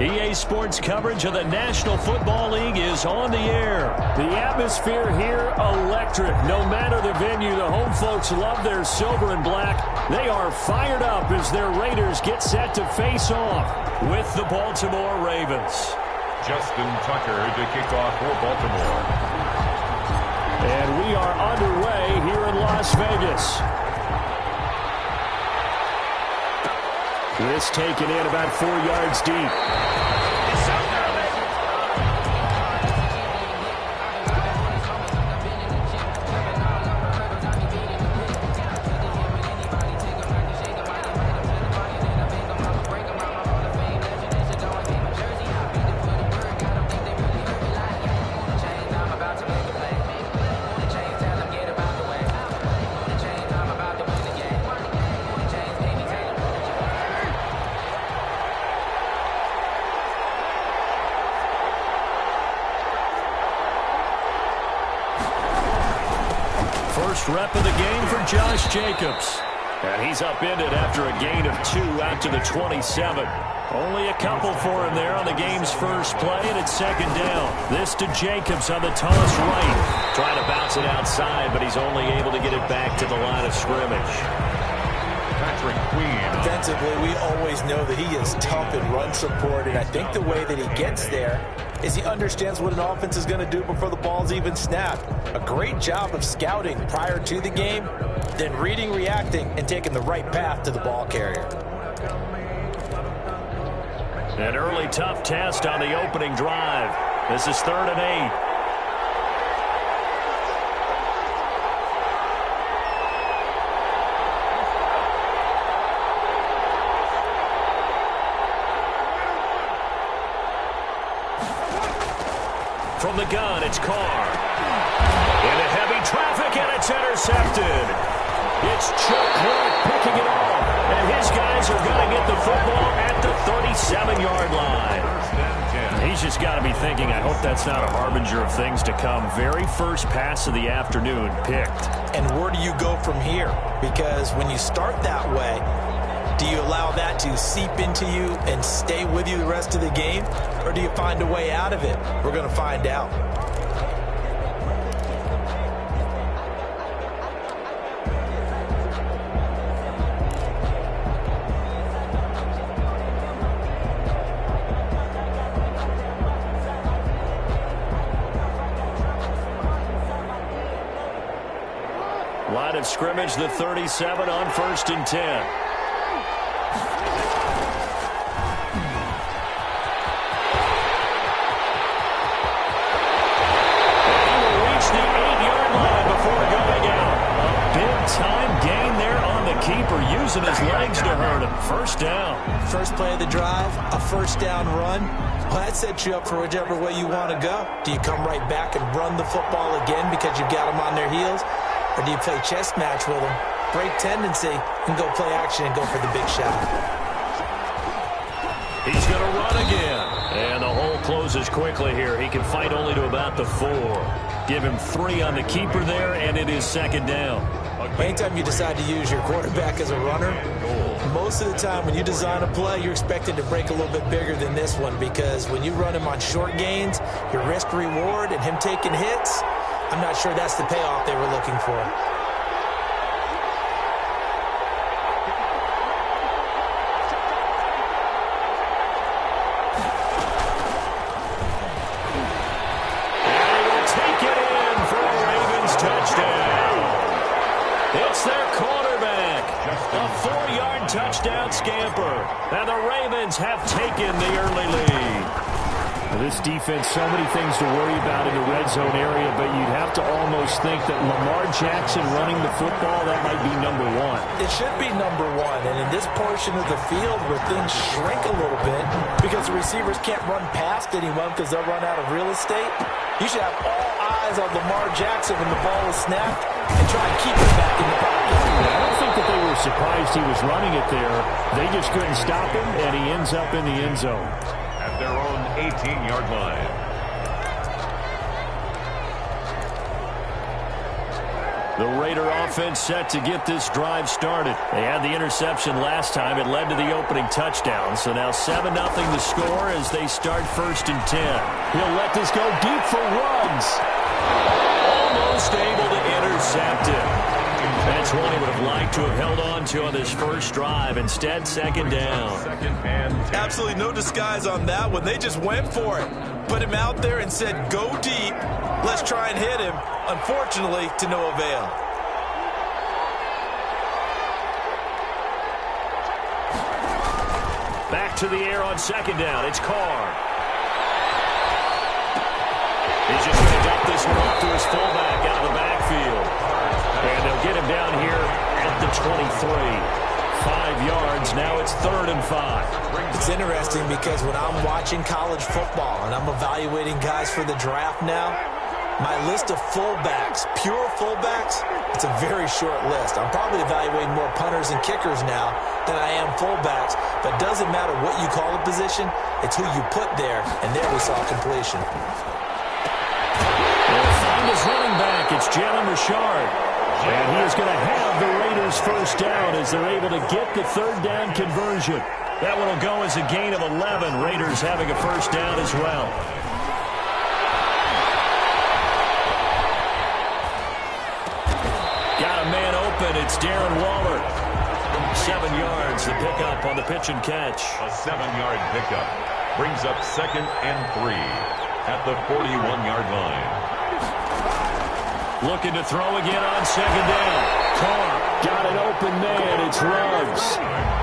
EA Sports coverage of the National Football League is on the air. The atmosphere here, electric. No matter the venue, the home folks love their silver and black. They are fired up as their Raiders get set to face off with the Baltimore Ravens. Justin Tucker to kick off for Baltimore. And we are underway here in Las Vegas. This taken in about 4 yards deep. First rep of the game for Josh Jacobs. And he's upended after a gain of 2 out to the 27. Only a couple for him there on the game's first play, and it's second down. This to Jacobs on the toss right. Trying to bounce it outside, but he's only able to get it back to the line of scrimmage. Patrick Queen. Defensively, we always know that he is tough in run support, and I think the way that he gets there is he understands what an offense is going to do before the ball's even snapped. A great job of scouting prior to the game, then reading, reacting, and taking the right path to the ball carrier. An early tough test on the opening drive. This is 3rd and 8. From the gun, it's Carr. Into heavy traffic, and it's intercepted. It's Chuck Clark picking it off. And his guys are going to get the football at the 37-yard line. He's just got to be thinking, I hope that's not a harbinger of things to come. Very first pass of the afternoon picked. And where do you go from here? Because when you start that way, do you allow that to seep into you and stay with you the rest of the game? Or do you find a way out of it? We're going to find out. Line of scrimmage, the 37 on 1st and 10. Time gain there on the keeper, using his legs to hurt him. First down. First play of the drive, a first down run. Well, that sets you up for whichever way you want to go. Do you come right back and run the football again because you've got them on their heels? Or do you play chess match with them, break tendency, and go play action and go for the big shot? He's going to run again. And the hole closes quickly here. He can fight only to about the 4. Give him 3 on the keeper there, and it is second down. Anytime you decide to use your quarterback as a runner, most of the time when you design a play, you're expected to break a little bit bigger than this one, because when you run him on short gains, your risk-reward and him taking hits, I'm not sure that's the payoff they were looking for. It's their quarterback. A 4-yard touchdown scamper. And the Ravens have taken the early lead. This defense, so many things to worry about in the red zone area, but you'd have to almost think that Lamar Jackson running the football, that might be number 1. It should be number 1, and in this portion of the field where things shrink a little bit because the receivers can't run past anyone because they'll run out of real estate, you should have all eyes on Lamar Jackson when the ball is snapped and try and keep it back in the pocket. I don't think that they were surprised he was running it there. They just couldn't stop him, and he ends up in the end zone. At their own 18-yard line. The Raider offense set to get this drive started. They had the interception last time. It led to the opening touchdown. So now 7-0 the score as they start 1st and 10. He'll let this go deep for Ruggs. Almost able to intercept it. That's one he would have liked to have held on to on this first drive. Instead, 2nd down. Absolutely no disguise on that one. They just went for it. Put him out there and said, go deep. Let's try and hit him. Unfortunately, to no avail. Back to the air on 2nd down. It's Carr. He's just going to dump this one off to his fullback out of the backfield. And they'll get him down here at the 23. 5 yards. Now it's 3rd and 5. It's interesting because when I'm watching college football and I'm evaluating guys for the draft now, my list of fullbacks, pure fullbacks, it's a very short list. I'm probably evaluating more punters and kickers now than I am fullbacks, but it doesn't matter what you call a position, it's who you put there, and there we saw completion. They'll find his running back. It's Jalen Richard. And he is going to have the Raiders 1st down as they're able to get the 3rd down conversion. That one will go as a gain of 11. Raiders having a 1st down as well. Got a man open. It's Darren Waller. 7 yards, the pickup on the pitch and catch. A 7-yard pickup brings up 2nd and 3 at the 41-yard line. Looking to throw again on 2nd down. Carr got an open man. It's Ruggs.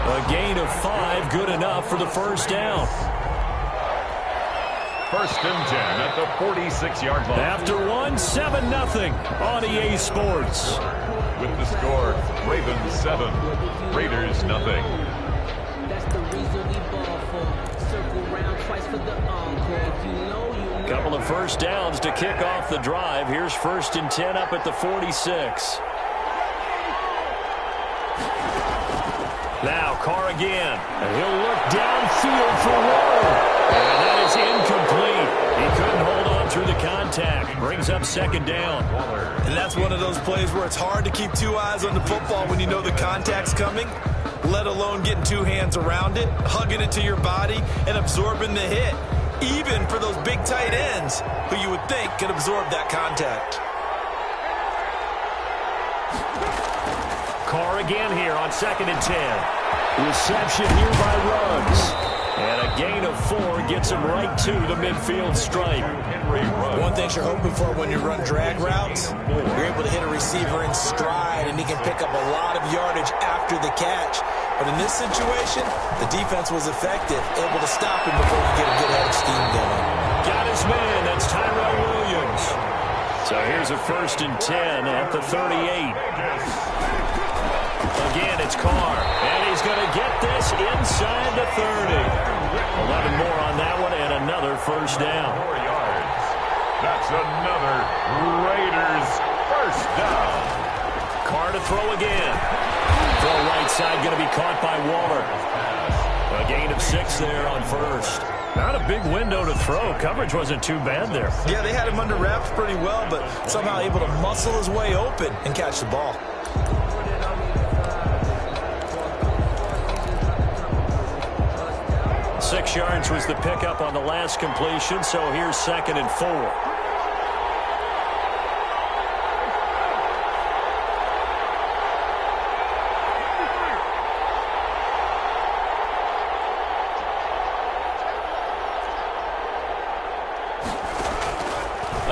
A gain of 5, good enough for the 1st down. 1st and 10 at the 46-yard line. After 7-0 on EA Sports. With the score, Ravens 7, Raiders 0. That's the reason we ball for. Circle round twice for the encore. If you know, you know. Couple of 1st downs to kick off the drive. Here's 1st and 10 up at the 46. Now Carr again. And he'll look downfield for Waller. And that is incomplete. He couldn't hold on through the contact. Brings up 2nd down. And that's one of those plays where it's hard to keep 2 eyes on the football when you know the contact's coming, let alone getting 2 hands around it, hugging it to your body, and absorbing the hit. Even for those big tight ends who you would think could absorb that contact. Carr again here on 2nd and 10. Reception here by Ruggs. And a gain of 4 gets him right to the midfield stripe. One thing you're hoping for when you run drag routes, you're able to hit a receiver in stride, and he can pick up a lot of yardage after the catch. But in this situation, the defense was effective, able to stop him before he get a good head of steam going. Got his man. That's Tyrell Williams. So here's a 1st and 10 at the 38. Again, it's Carr. And he's going to get this inside the 30. 11 more on that one and another 1st down. 4 yards. That's another Raiders 1st down. Carr to throw again. Throw right side going to be caught by Waller. A gain of 6 there on 1st. Not a big window to throw. Coverage wasn't too bad there. Yeah, they had him under wraps pretty well, but somehow able to muscle his way open and catch the ball. Six yards was the pickup on the last completion, so here's 2nd and 4.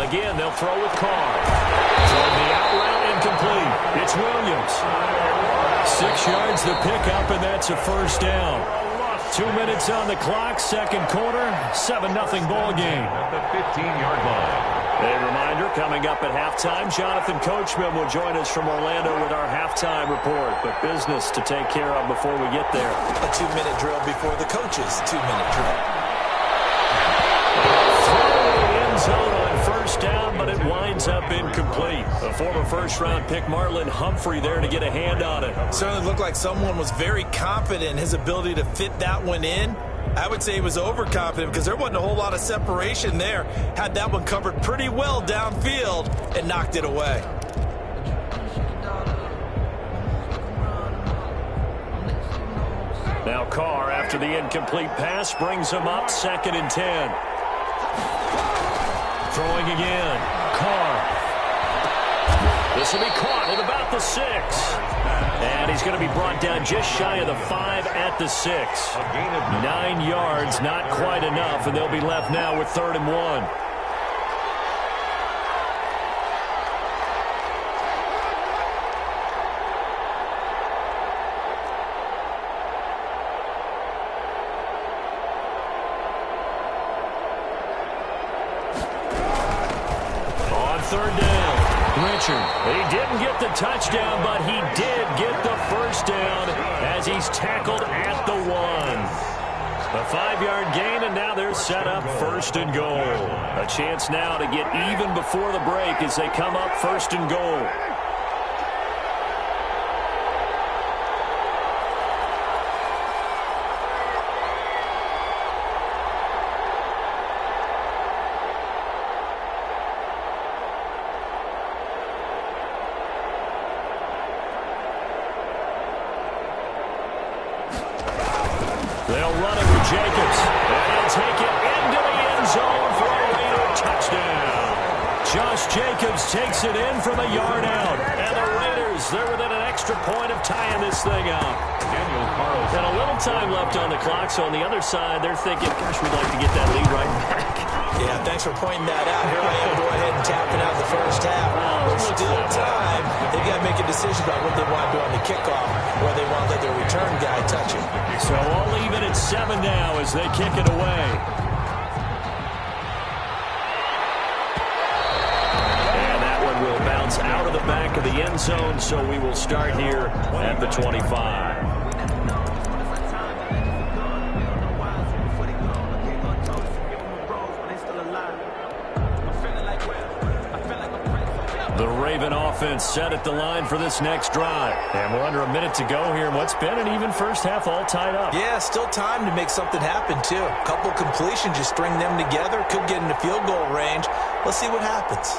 Again, they'll throw with Carr. Throwing the out route incomplete. It's Williams. 6 yards the pickup, and that's a 1st down. 2 minutes on the clock, 2nd quarter, 7-0 ball game. At the 15-yard line. A reminder, coming up at halftime, Jonathan Coachman will join us from Orlando with our halftime report. But business to take care of before we get there. A 2-minute drill before the coach's 2-minute drill. End zone on 1st down, but it winds up incomplete. The former 1st-round pick Marlon Humphrey there to get a hand on it. Certainly looked like someone was very confident in his ability to fit that one in. I would say he was overconfident because there wasn't a whole lot of separation there. Had that one covered pretty well downfield and knocked it away. Carr, after the incomplete pass, brings him up 2nd and 10. Throwing again. Carr. This will be caught at about the 6. And he's going to be brought down just shy of the 5 at the 6. 9 yards, not quite enough, and they'll be left now with 3rd and 1. On 3rd down, Richard. He didn't get the touchdown, but he did get the first down as he's tackled at the 1. A 5-yard gain, and now they're set up 1st and goal. A chance now to get even before the break as they come up 1st and goal. They'll run it with Jacobs, and he'll take it into the end zone for a Raider touchdown. Josh Jacobs takes it in from a yard out, and the Raiders, they're within an extra point of tying this thing up. And a little time left on the clock, so on the other side, they're thinking, gosh, we'd like to get that lead right back. Yeah, thanks for pointing that out. Here I am, go ahead and tapping out the first half. There's still time. They've got to make a decision about what they want to do on the kickoff, or they want to let their return guy touch it. So all even at 7 now as they kick it away. And that one will bounce out of the back of the end zone, so we will start here at the 25. The Raven offense set at the line for this next drive. And we're under a minute to go here in what's been an even first half, all tied up. Yeah, still time to make something happen, too. A couple completions, just string them together. Could get into field goal range. Let's see what happens.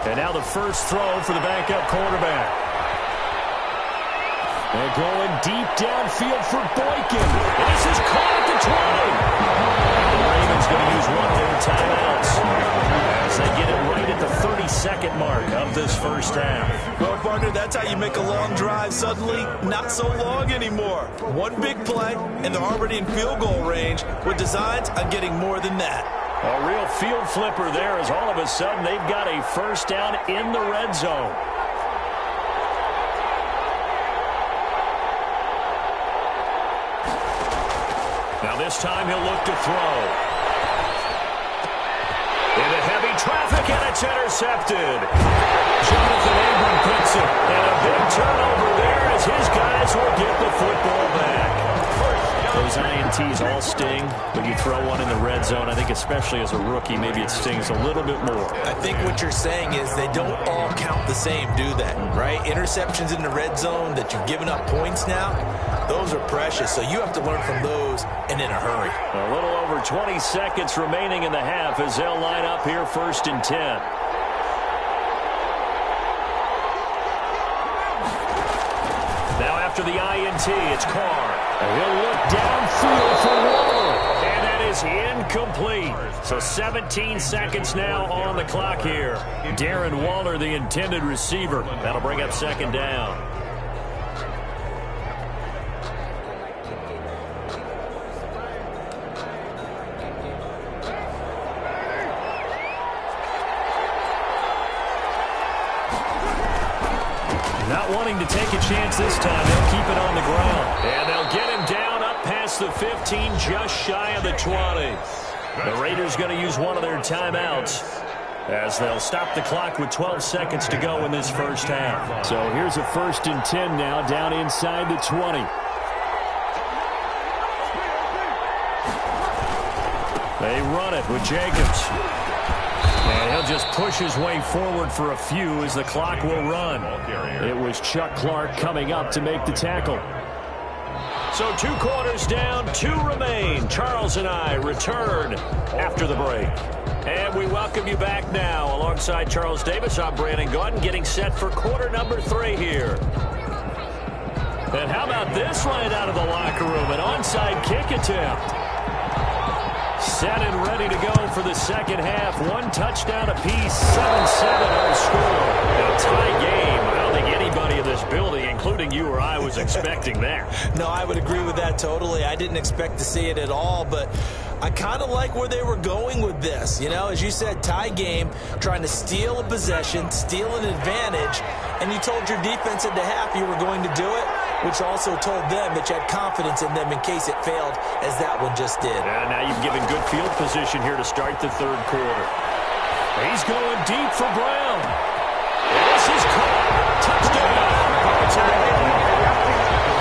And now the first throw for the backup quarterback. They're going deep downfield for Boykin. And this is caught at the 20. The Ravens going to use one of their timeouts as they get it right at the 32nd mark of this first half. Well, partner, that's how you make a long drive suddenly not so long anymore. One big play, and they're already in field goal range with designs on getting more than that. A real field flipper there as all of a sudden they've got a first down in the red zone. Now this time he'll look to throw. Into heavy traffic, and it's intercepted. Jonathan Abram picks it, and a big turnover there as his guys will get the football back. Those INTs all sting when you throw one in the red zone. I think especially as a rookie, maybe it stings a little bit more. I think what you're saying is they don't all count the same, do they? Right? Interceptions in the red zone that you've given up points now, those are precious. So you have to learn from those and in a hurry. A little over 20 seconds remaining in the half as they'll line up here 1st and 10. Now after the INT, it's Carr. He'll look downfield for Waller, and that is incomplete. So 17 seconds now on the clock here. Darren Waller, the intended receiver. That'll bring up 2nd down. Not wanting to take a chance this time, they'll keep it on the ground. And they'll get him down up past the 15, just shy of the 20. The Raiders going to use one of their timeouts as they'll stop the clock with 12 seconds to go in this first half. So here's a 1st and 10 now down inside the 20. They run it with Jacobs. And he'll just push his way forward for a few as the clock will run. It was Chuck Clark coming up to make the tackle. So 2 quarters down, 2 remain. Charles and I return after the break. And we welcome you back now. Alongside Charles Davis, I'm Brandon Gaudin, getting set for quarter number 3 here. And how about this right out of the locker room? An onside kick attempt. Set and ready to go for the second half. 1 touchdown apiece, 7-7 on score. And a tie game. I don't think anybody in this building, including you or I, was expecting that. No, I would agree with that totally. I didn't expect to see it at all, but I kind of like where they were going with this. You know, as you said, tie game, trying to steal a possession, steal an advantage, and you told your defense at the half you were going to do it, which also told them that you had confidence in them in case it failed, as that one just did. And now you've given good field position here to start the third quarter. He's going deep for Brown. This is caught. Touchdown.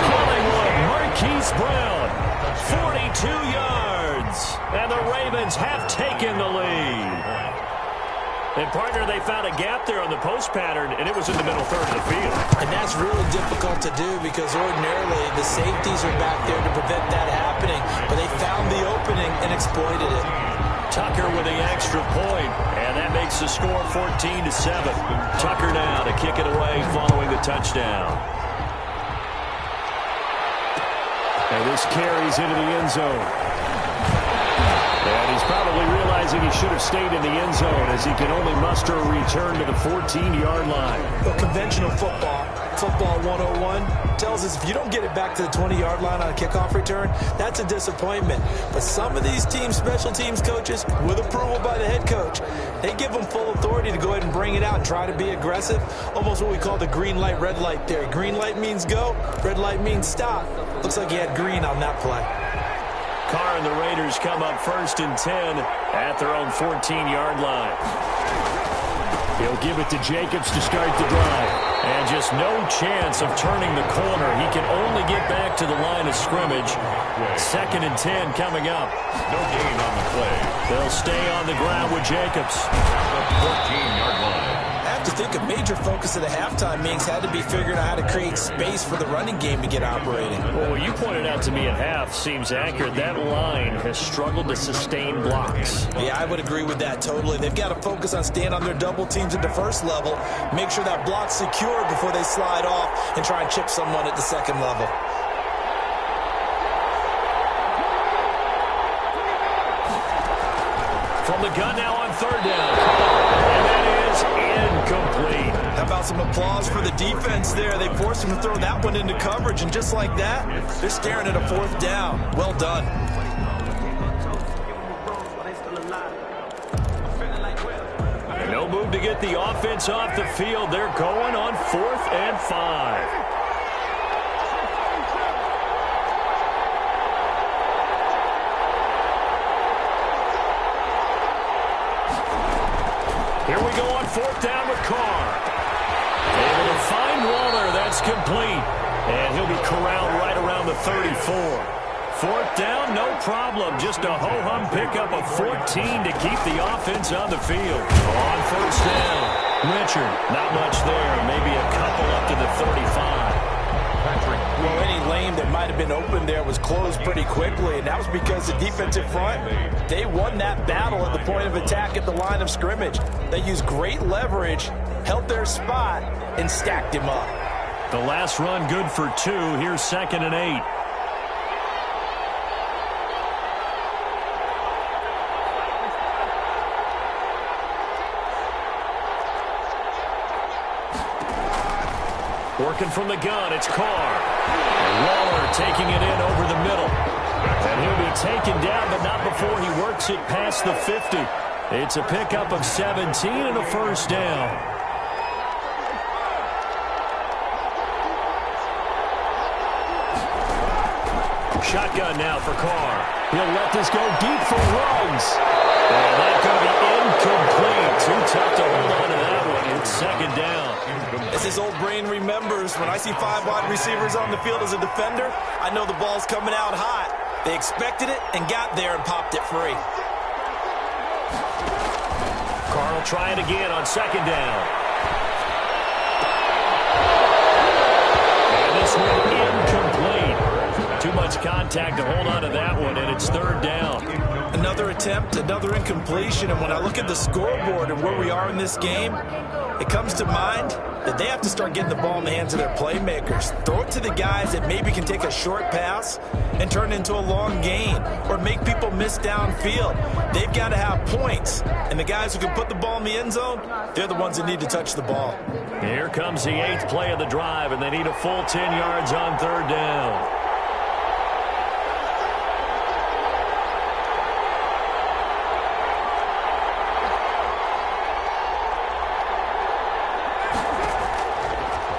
Hollywood, Marquise Brown, 42 yards. And the Ravens have taken the lead. And, partner, they found a gap there on the post pattern, and it was in the middle third of the field. And that's really difficult to do because ordinarily the safeties are back there to prevent that happening. But they found the opening and exploited it. Tucker with the extra point, and that makes the score 14-7. Tucker now to kick it away following the touchdown. And this carries into the end zone. And he's probably realizing he should have stayed in the end zone as he can only muster a return to the 14-yard line. Well, conventional football 101, tells us if you don't get it back to the 20-yard line on a kickoff return, that's a disappointment. But some of these teams, special teams coaches, with approval by the head coach, they give them full authority to go ahead and bring it out and try to be aggressive. Almost what we call the green light, red light theory. Green light means go, red light means stop. Looks like he had green on that play. Carr and the Raiders come up 1st and 10 at their own 14-yard line. He'll give it to Jacobs to start the drive. And just no chance of turning the corner. He can only get back to the line of scrimmage. 2nd and 10 coming up. No gain on the play. They'll stay on the ground with Jacobs. 14-yard line. I have to think a major focus of the halftime meetings had to be figuring out how to create space for the running game to get operating. Well, what you pointed out to me at half seems accurate. That line has struggled to sustain blocks. Yeah, I would agree with that totally. They've got to focus on staying on their double teams at the first level, make sure that block's secure before they slide off and try and chip someone at the second level. From the gun now on 3rd down. And that is incomplete. How about some applause for the defense there? They forced him to throw that one into coverage, and just like that, they're staring at a 4th down. Well done. And no move to get the offense off the field. They're going on 4th and 5. Here we go on 4th down with Carr. Able to find Waller. That's complete. And he'll be corralled right around the 34. 4th down, no problem. Just a ho-hum pickup of 14 to keep the offense on the field. On 1st down, Richard. Not much there. Maybe a couple up to the 35. Well, any lane that might have been open there was closed pretty quickly, and that was because the defensive front, they won that battle at the point of attack at the line of scrimmage. They used great leverage, held their spot, and stacked him up. The last run good for 2. Here's 2nd and 8. Working from the gun, it's Carr. Waller taking it in over the middle. And he'll be taken down, but not before he works it past the 50. It's a pickup of 17 and a 1st down. Shotgun now for Carr. He'll let this go deep for Ruggs. And that's going to be incomplete. Too tough to hold on to that one. It's 2nd down. As his old brain remembers, when I see 5 wide receivers on the field as a defender, I know the ball's coming out hot. They expected it and got there and popped it free. Carr will try it again on 2nd down. And this one incomplete. Too much gets contact to hold on to that one, and it's third down. Another attempt, another incompletion, and when I look at the scoreboard and where we are in this game, it comes to mind that they have to start getting the ball in the hands of their playmakers. Throw it to the guys that maybe can take a short pass and turn it into a long gain or make people miss downfield. They've got to have points, and the guys who can put the ball in the end zone, they're the ones that need to touch the ball. Here comes the 8th play of the drive, and they need a full 10 yards on third down.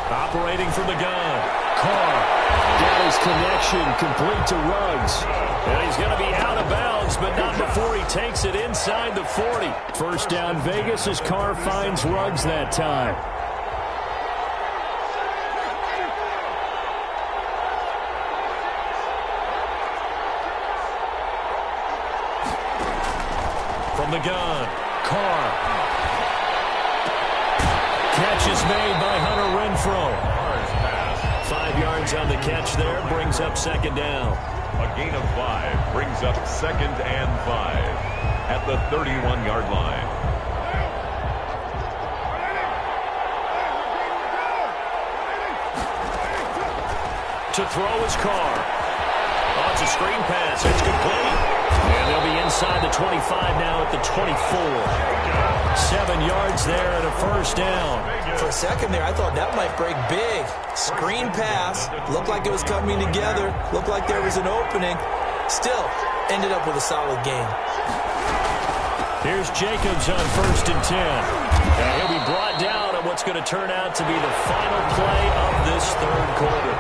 Operating from the gun, Carr. Got his connection, complete to Ruggs. And he's going to be out of bounds, but not before he takes it inside the 40. First down Vegas as Carr finds Ruggs that time. From the gun, Carr. Catch is made by Hunter Renfrow. 5 yards on the catch there, brings up second down. A gain of 5 brings up 2nd and 5 at the 31-yard line. To throw his Carr. Oh, it's a screen pass. It's complete. And they'll be inside the 25 now at the 24. 7 yards there and a first down. For a second there, I thought that might break big. Screen pass. Looked like it was coming together. Looked like there was an opening. Still, ended up with a solid game. Here's Jacobs on 1st and 10. And he'll be brought down on what's going to turn out to be the final play of this third quarter.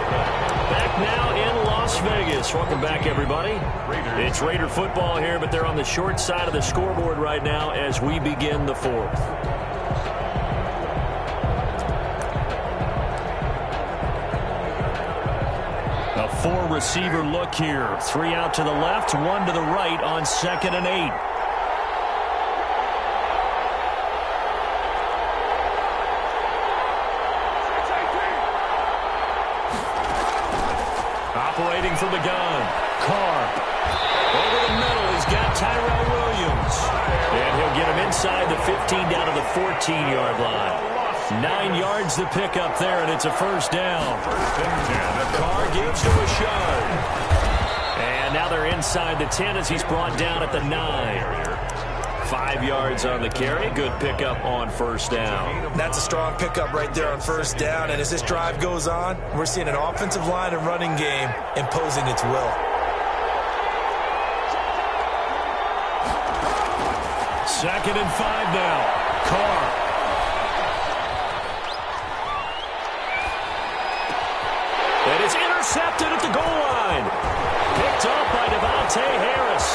Back now in Las Vegas. Welcome back, everybody. It's Raider football here, but they're on the short side of the scoreboard right now as we begin the fourth. A 4-receiver look here. 3 out to the left, 1 to the right on 2nd and 8. Operating from the gun, Carr. Over the middle, he's got Tyrell Williams. And he'll get him inside the 15 down to the 14-yard line. 9 yards to pick up there, and it's a first down. Carr gives to a shot. And now they're inside the 10 as he's brought down at the 9. 5 yards on the carry. Good pickup on first down. That's a strong pickup right there on first down. And as this drive goes on, we're seeing an offensive line and running game imposing its will. Second and 5 now. Carr. And it's intercepted at the goal line. Picked up by Devontae Harris.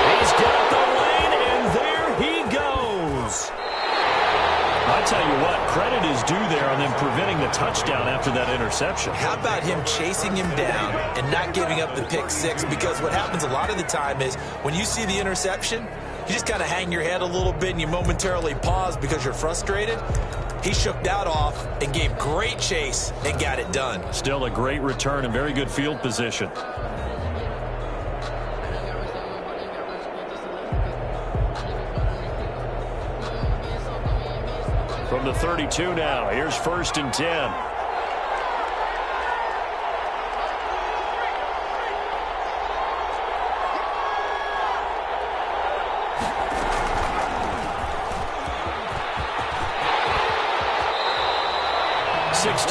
He's got the lane, and there he goes. I tell you what, credit is due there on them preventing the touchdown after that interception. How about him chasing him down and not giving up the pick six? Because what happens a lot of the time is when you see the interception, you just kind of hang your head a little bit and you momentarily pause because you're frustrated. He shook that off and gave great chase and got it done. Still a great return and very good field position. From the 32 now, here's 1st and 10.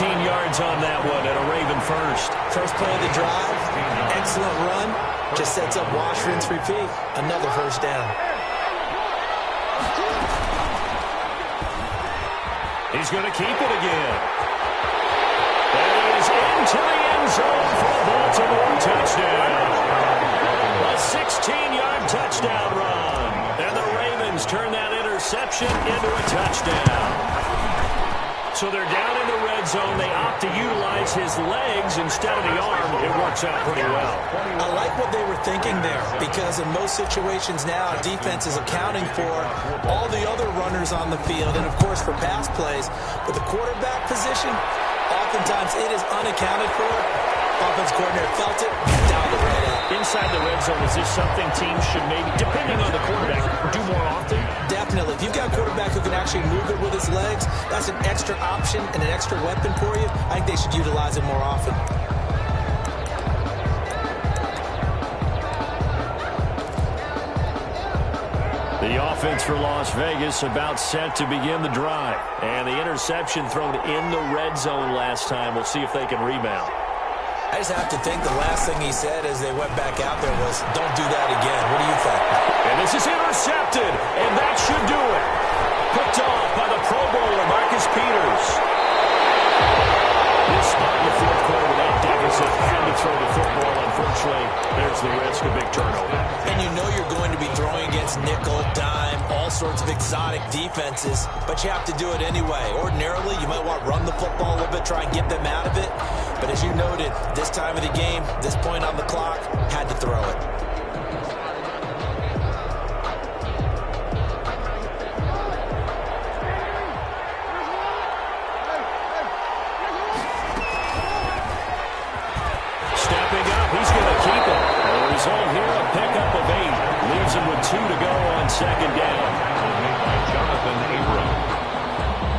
Yards on that one and a Raven first. First play of the drive, excellent run, just sets up wash, rinse, repeat. Another first down. He's going to keep it again. And he's into the end zone for a Baltimore touchdown. A 16-yard touchdown run. And the Ravens turn that interception into a touchdown. So they're down in the red zone. They opt to utilize his legs instead of the arm. It works out pretty well. I like what they were thinking there because in most situations now, defense is accounting for all the other runners on the field and, of course, for pass plays. But the quarterback position, oftentimes it is unaccounted for. Offense coordinator felt it, down the red end. Inside the red zone, is this something teams should maybe, depending on the quarterback, do more often? Definitely. If you've got a quarterback who can actually move it with his legs, that's an extra option and an extra weapon for you. I think they should utilize it more often. The offense for Las Vegas about set to begin the drive. And the interception thrown in the red zone last time. We'll see if they can rebound. I just have to think the last thing he said as they went back out there was, don't do that again. What do you think? And this is intercepted, and that should do it. Picked off by the Pro Bowler, Marcus Peters. This spot in the fourth quarter without deficit, had to throw the football. Unfortunately, there's the risk of big turnover. And you know you're going to be throwing against nickel, dime, all sorts of exotic defenses, but you have to do it anyway. Ordinarily, you might want to run the football a little bit, try and get them out of it. But as you noted, this time of the game, this point on the clock, had to throw it. Stepping up, he's going to keep it. The result here, a pickup of 8. Leaves him with 2 to go on second down. Made by Jonathan Abram.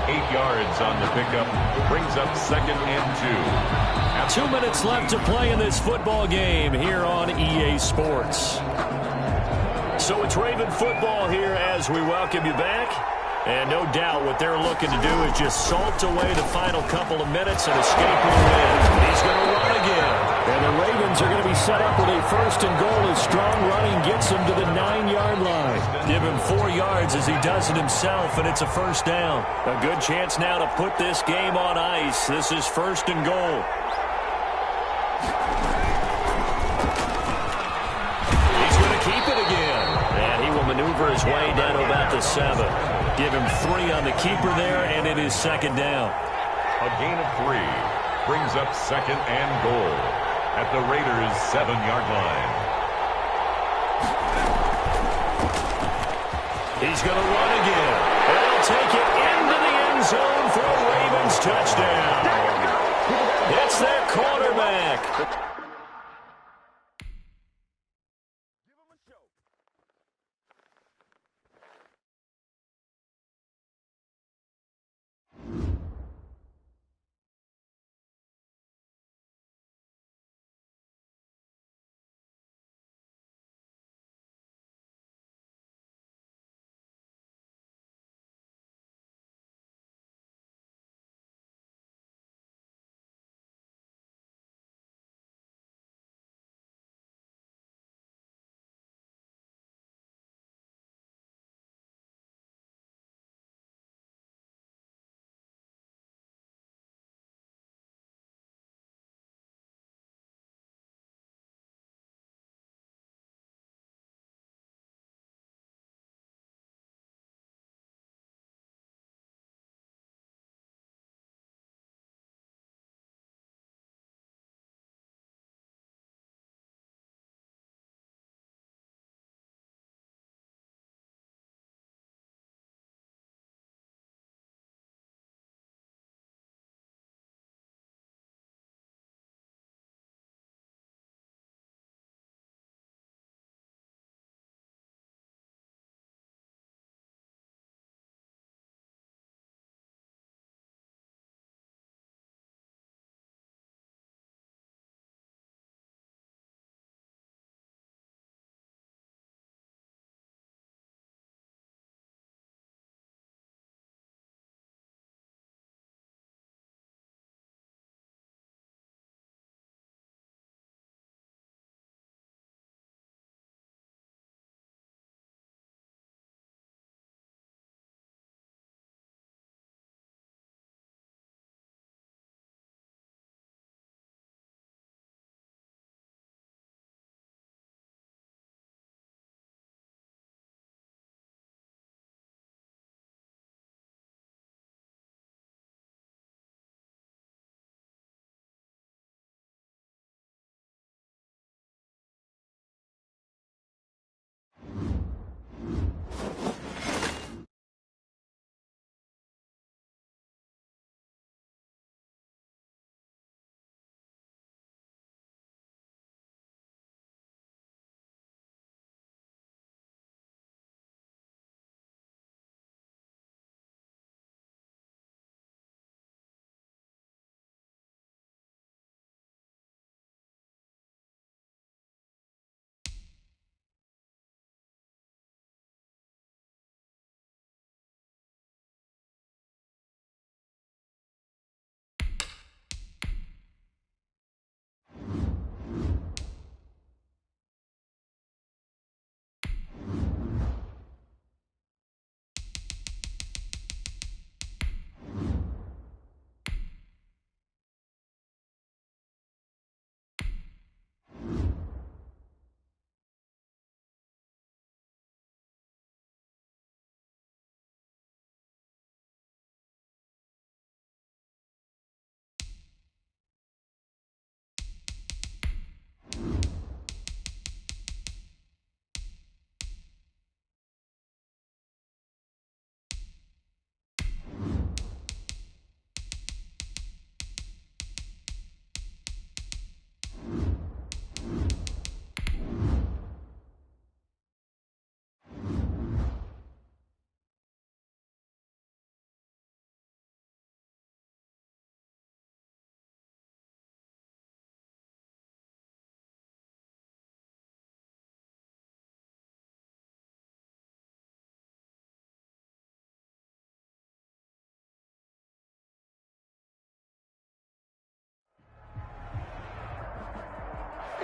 8 yards on the pickup. Brings up second and 2. 2 minutes left to play in this football game here on EA Sports. So it's Raven football here as we welcome you back. And no doubt what they're looking to do is just salt away the final couple of minutes and escape with a win. He's going to run again. And the Ravens are going to be set up with a first and goal as strong running gets him to the 9-yard line. Give him 4 yards as he does it himself, and it's a first down. A good chance now to put this game on ice. This is first and goal. He's going to keep it again. And he will maneuver his way down to about the 7. Give him 3 on the keeper there, and it is second down. A gain of 3 brings up second and goal at the Raiders' 7-yard line. He's going to run again. And he'll take it into the end zone for a Ravens touchdown. It's their quarterback.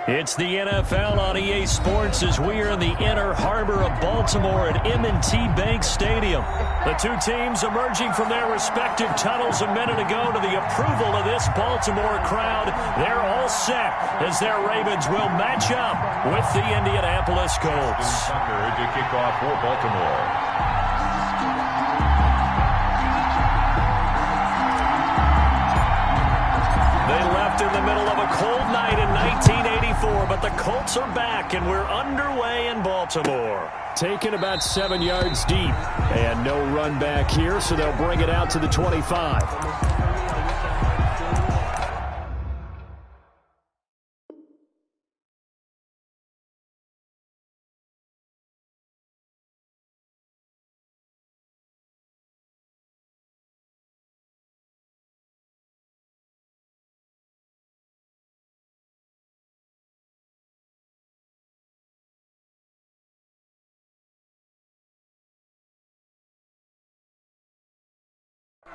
It's the NFL on EA Sports as we are in the inner harbor of Baltimore at M&T Bank Stadium. The two teams emerging from their respective tunnels a minute ago to the approval of this Baltimore crowd. They're all set as their Ravens will match up with the Indianapolis Colts. To kick off for Baltimore. They left in the middle of a cold night in 1984, but the Colts are back, and we're underway in Baltimore. Taken about 7 yards deep, and no run back here, so they'll bring it out to the 25.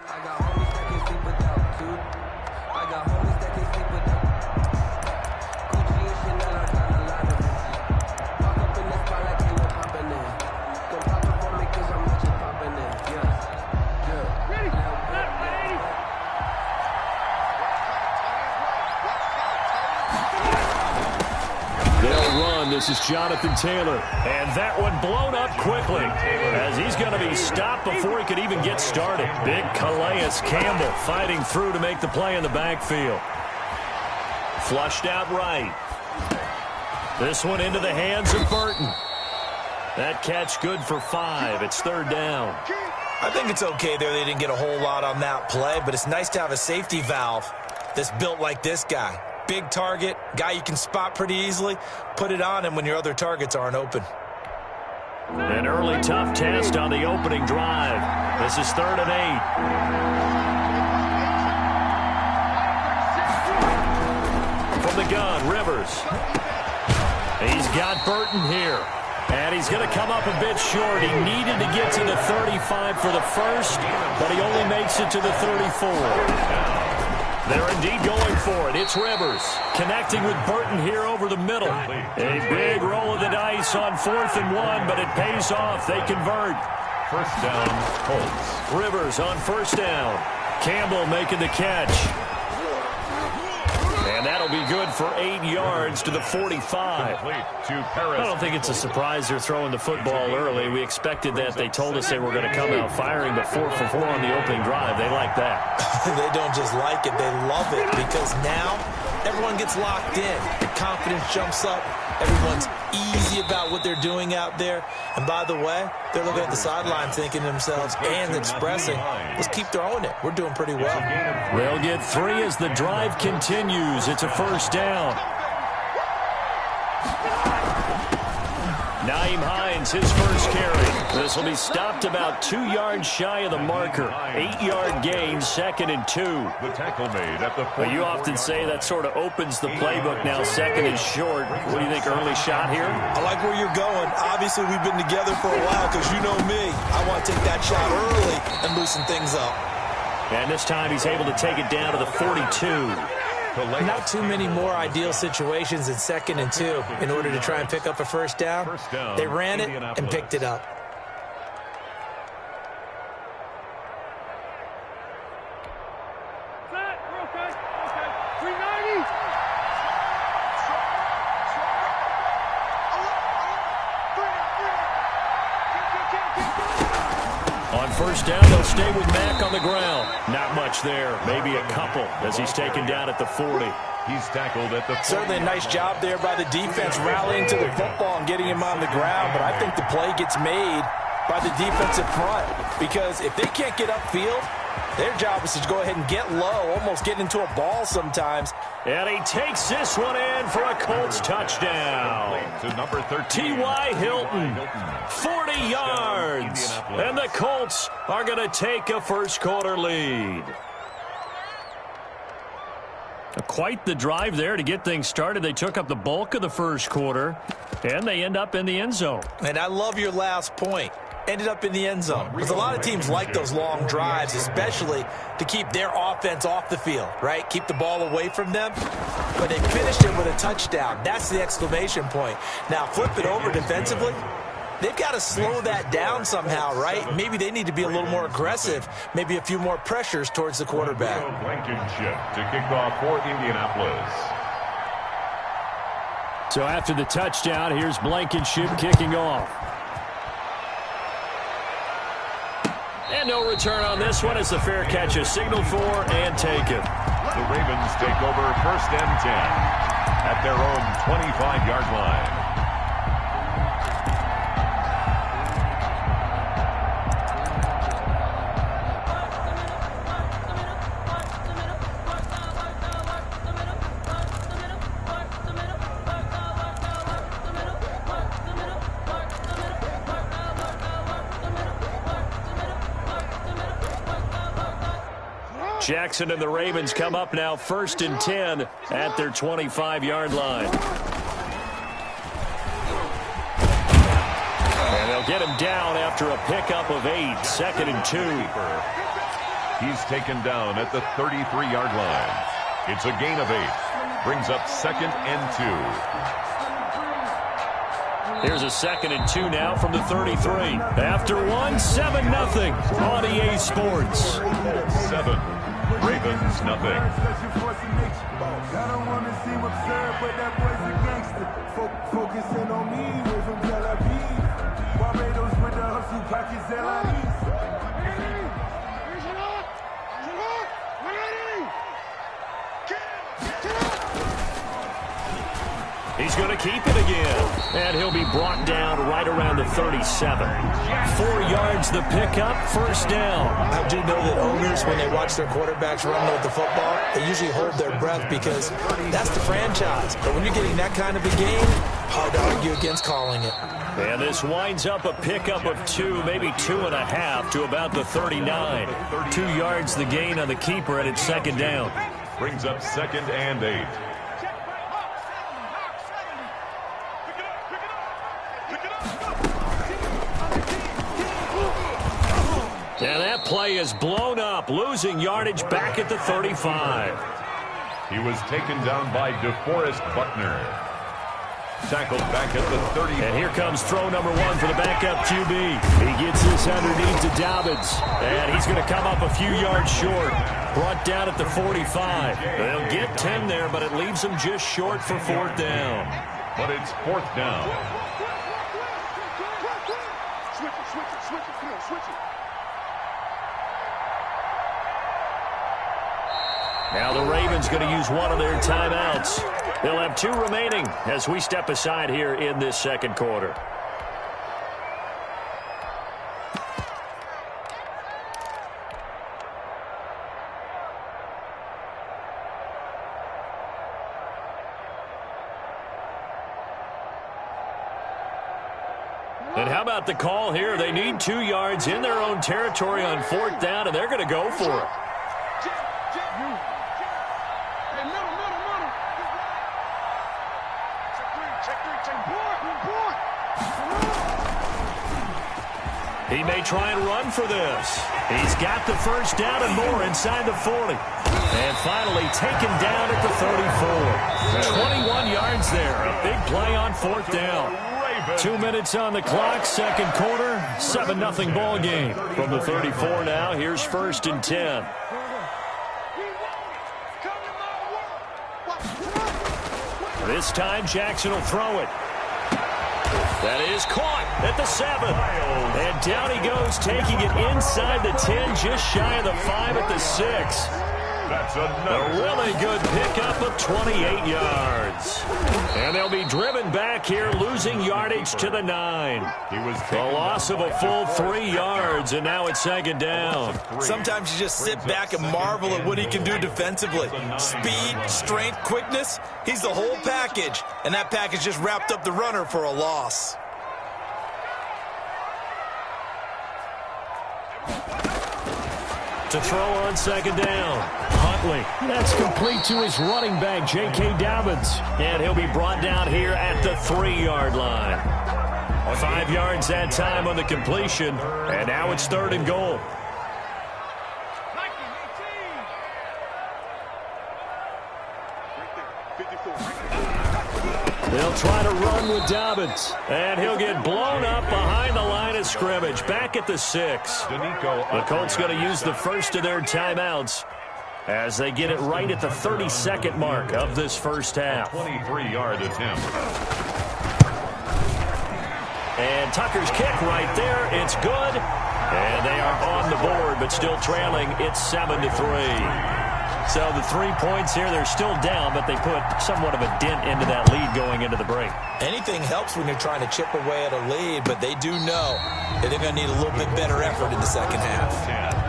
I got homies that can sleep without two. I got homies that can sleep without Gucci and Chanel. I got a lot of it. Walk up in the spot like ain't no poppin' in. Don't pop up on me 'cause I'm not just poppin' in. Yeah. Ready? They'll run. This is Jonathan Taylor. And that one blown up quickly as he's going to be stopped before he could even get started. Big Calais Campbell fighting through to make the play in the backfield. Flushed out right. This one into the hands of Burton. That catch good for 5. It's third down. I think it's okay there. They didn't get a whole lot on that play, but it's nice to have a safety valve that's built like this guy. Big target, guy you can spot pretty easily. Put it on him when your other targets aren't open. An early tough test on the opening drive. This is 3rd and 8. From the gun, Rivers. He's got Burton here. And he's going to come up a bit short. He needed to get to the 35 for the first, but he only makes it to the 34. They're indeed going for it. It's Rivers connecting with Burton here over the middle. A big roll of the dice on 4th and 1, but it pays off. They convert. First down, Colts. Rivers on first down. Campbell making the catch. And that'll be good for 8 yards to the 45. I don't think it's a surprise they're throwing the football early. We expected that. They told us they were going to come out firing, but 4 for 4 on the opening drive. They like that. They don't just like it, they love it, because now everyone gets locked in. The confidence jumps up. Everyone's easy about what they're doing out there. And by the way, they're looking at the sideline thinking to themselves and expressing, let's keep throwing it. We're doing pretty well. They'll get 3 as the drive continues. It's a first down. Nyheim Hines, his first carry. This will be stopped about 2 yards shy of the marker. 8-yard gain, 2nd and 2. The tackle made at the But you often say that sort of opens the playbook now, 2nd and short. What do you think, early shot here? I like where you're going. Obviously, we've been together for a while because you know me. I want to take that shot early and loosen things up. And this time he's able to take it down to the 42. Not too many more ideal situations in 2nd and 2 in order to try and pick up a first down. They ran it and picked it up. On first down, they'll stay with Mack on the ground. Not much there. Maybe a couple as he's taken down at the 40. He's tackled at the 40. Certainly a nice job there by the defense rallying to the football and getting him on the ground. But I think the play gets made by the defensive front, because if they can't get upfield, their job is to go ahead and get low, almost get into a ball sometimes. And he takes this one in for a Colts touchdown. To number 13. T.Y. Hilton, 40 yards. And the Colts are going to take a first-quarter lead. Quite the drive there to get things started. They took up the bulk of the first quarter, and they end up in the end zone. And I love your last point. ended up in the end zone. Because a lot of teams like those long drives, especially to keep their offense off the field, right? Keep the ball away from them. But they finished it with a touchdown. That's the exclamation point. Now, flip it over defensively. They've got to slow that down somehow, right? Maybe they need to be a little more aggressive, maybe a few more pressures towards the quarterback. Blankenship to kick off for Indianapolis. So after the touchdown, here's Blankenship kicking off. And no return on this one as the fair catch is signaled for and taken. The Ravens take over 1st and 10 at their own 25-yard line. Jackson and the Ravens come up now 1st and 10 at their 25-yard line. And they'll get him down after a pickup of 8, 2nd and 2. He's taken down at the 33-yard line. It's a gain of 8. Brings up 2nd and 2. Here's a 2nd and 2 now from the 33. After 1, 7-0 on EA Sports. 7. Ravens, nothing. I don't want to seem absurd, but that boy's a gangster. Focusing on me, way from Tel Aviv. Barbados with the hustle, pockets He's going to keep it again. And he'll be brought down right around the 37. 4 yards the pickup, 1st down. I do know that owners, when they watch their quarterbacks run with the football, they usually hold their breath because that's the franchise. But when you're getting that kind of a game, hard to argue against calling it. And this winds up a pickup of 2, maybe 2.5 to about the 39. 2 yards the gain on the keeper, and it's 2nd down. Brings up 2nd and 8. And that play is blown up, losing yardage back at the 35. He was taken down by DeForest Buckner. Tackled back at the 30. And here comes throw number 1 for the backup QB. He gets this underneath to Dobbins. And he's going to come up a few yards short. Brought down at the 45. They'll get 10 there, but it leaves them just short for 4th down. But it's 4th down. Now the Ravens going to use one of their timeouts. They'll have 2 remaining as we step aside here in this 2nd quarter. And how about the call here? They need 2 yards in their own territory on 4th down, and they're going to go for it. He may try and run for this. He's got the 1st down and more inside the 40. And finally taken down at the 34. 21 yards there. A big play on 4th down. 2 minutes on the clock, 2nd quarter. 7-0 ball game. From the 34 now, here's 1st and 10. This time Jackson will throw it. That is caught at the 7. And down he goes, taking it inside the 10, just shy of the 5 at the 6. That's A really good pickup of 28 yards. And they'll be driven back here, losing yardage to the 9. He was A loss of a full 3 yards, and now it's 2nd down. Sometimes you just sit back and marvel at what he can do defensively. Speed, strength, quickness, he's the whole package. And that package just wrapped up the runner for a loss. To throw on 2nd down. Huntley. That's complete to his running back, J.K. Dobbins. And he'll be brought down here at the 3-yard line. 5 yards that time on the completion, and now it's 3rd and goal. They'll try to run with Dobbins, and he'll get blown up behind the line of scrimmage, back at the 6. The Colts going to use the first of their timeouts as they get it right at the 32nd mark of this first half. 23-yard attempt. And Tucker's kick right there. It's good. And they are on the board, but still trailing. It's 7-3. So the 3 points here, they're still down, but they put somewhat of a dent into that lead going into the break. Anything helps when you're trying to chip away at a lead, but they do know that they're going to need a little bit better effort in the second half. 10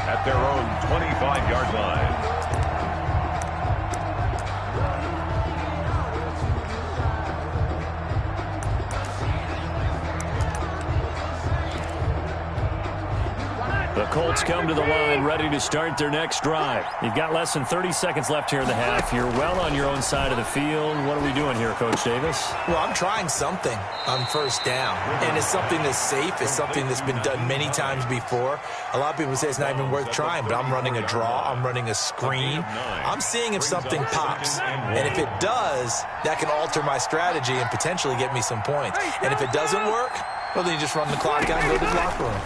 at their own 25-yard line. The Colts come to the line ready to start their next drive. You've got less than 30 seconds left here in the half. You're well on your own side of the field. What are we doing here, Coach Davis? Well, I'm trying something on first down, and it's something that's safe. It's something that's been done many times before. A lot of people say it's not even worth trying, but I'm running a draw. I'm running a screen. I'm seeing if something pops, and if it does, that can alter my strategy and potentially get me some points. And if it doesn't work, well, then you just run the clock out and go to the locker room.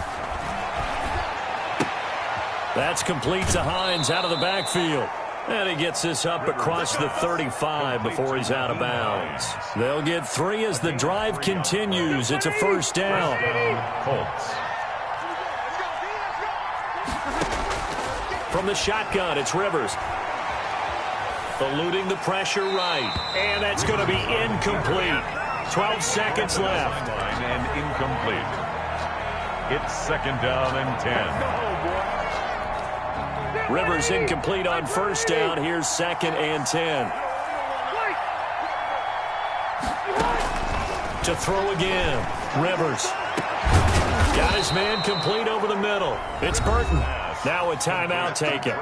That's complete to Hines out of the backfield. And he gets this up across the 35 before he's out of bounds. They'll get 3 as the drive continues. It's a first down. Colts. From the shotgun, it's Rivers. Eluding the pressure right. And that's going to be incomplete. 12 seconds left. And incomplete. It's 2nd down and 10. Rivers incomplete on first down. Here's 2nd and 10. To throw again. Rivers. Got his man complete over the middle. It's Burton. Now a timeout taken.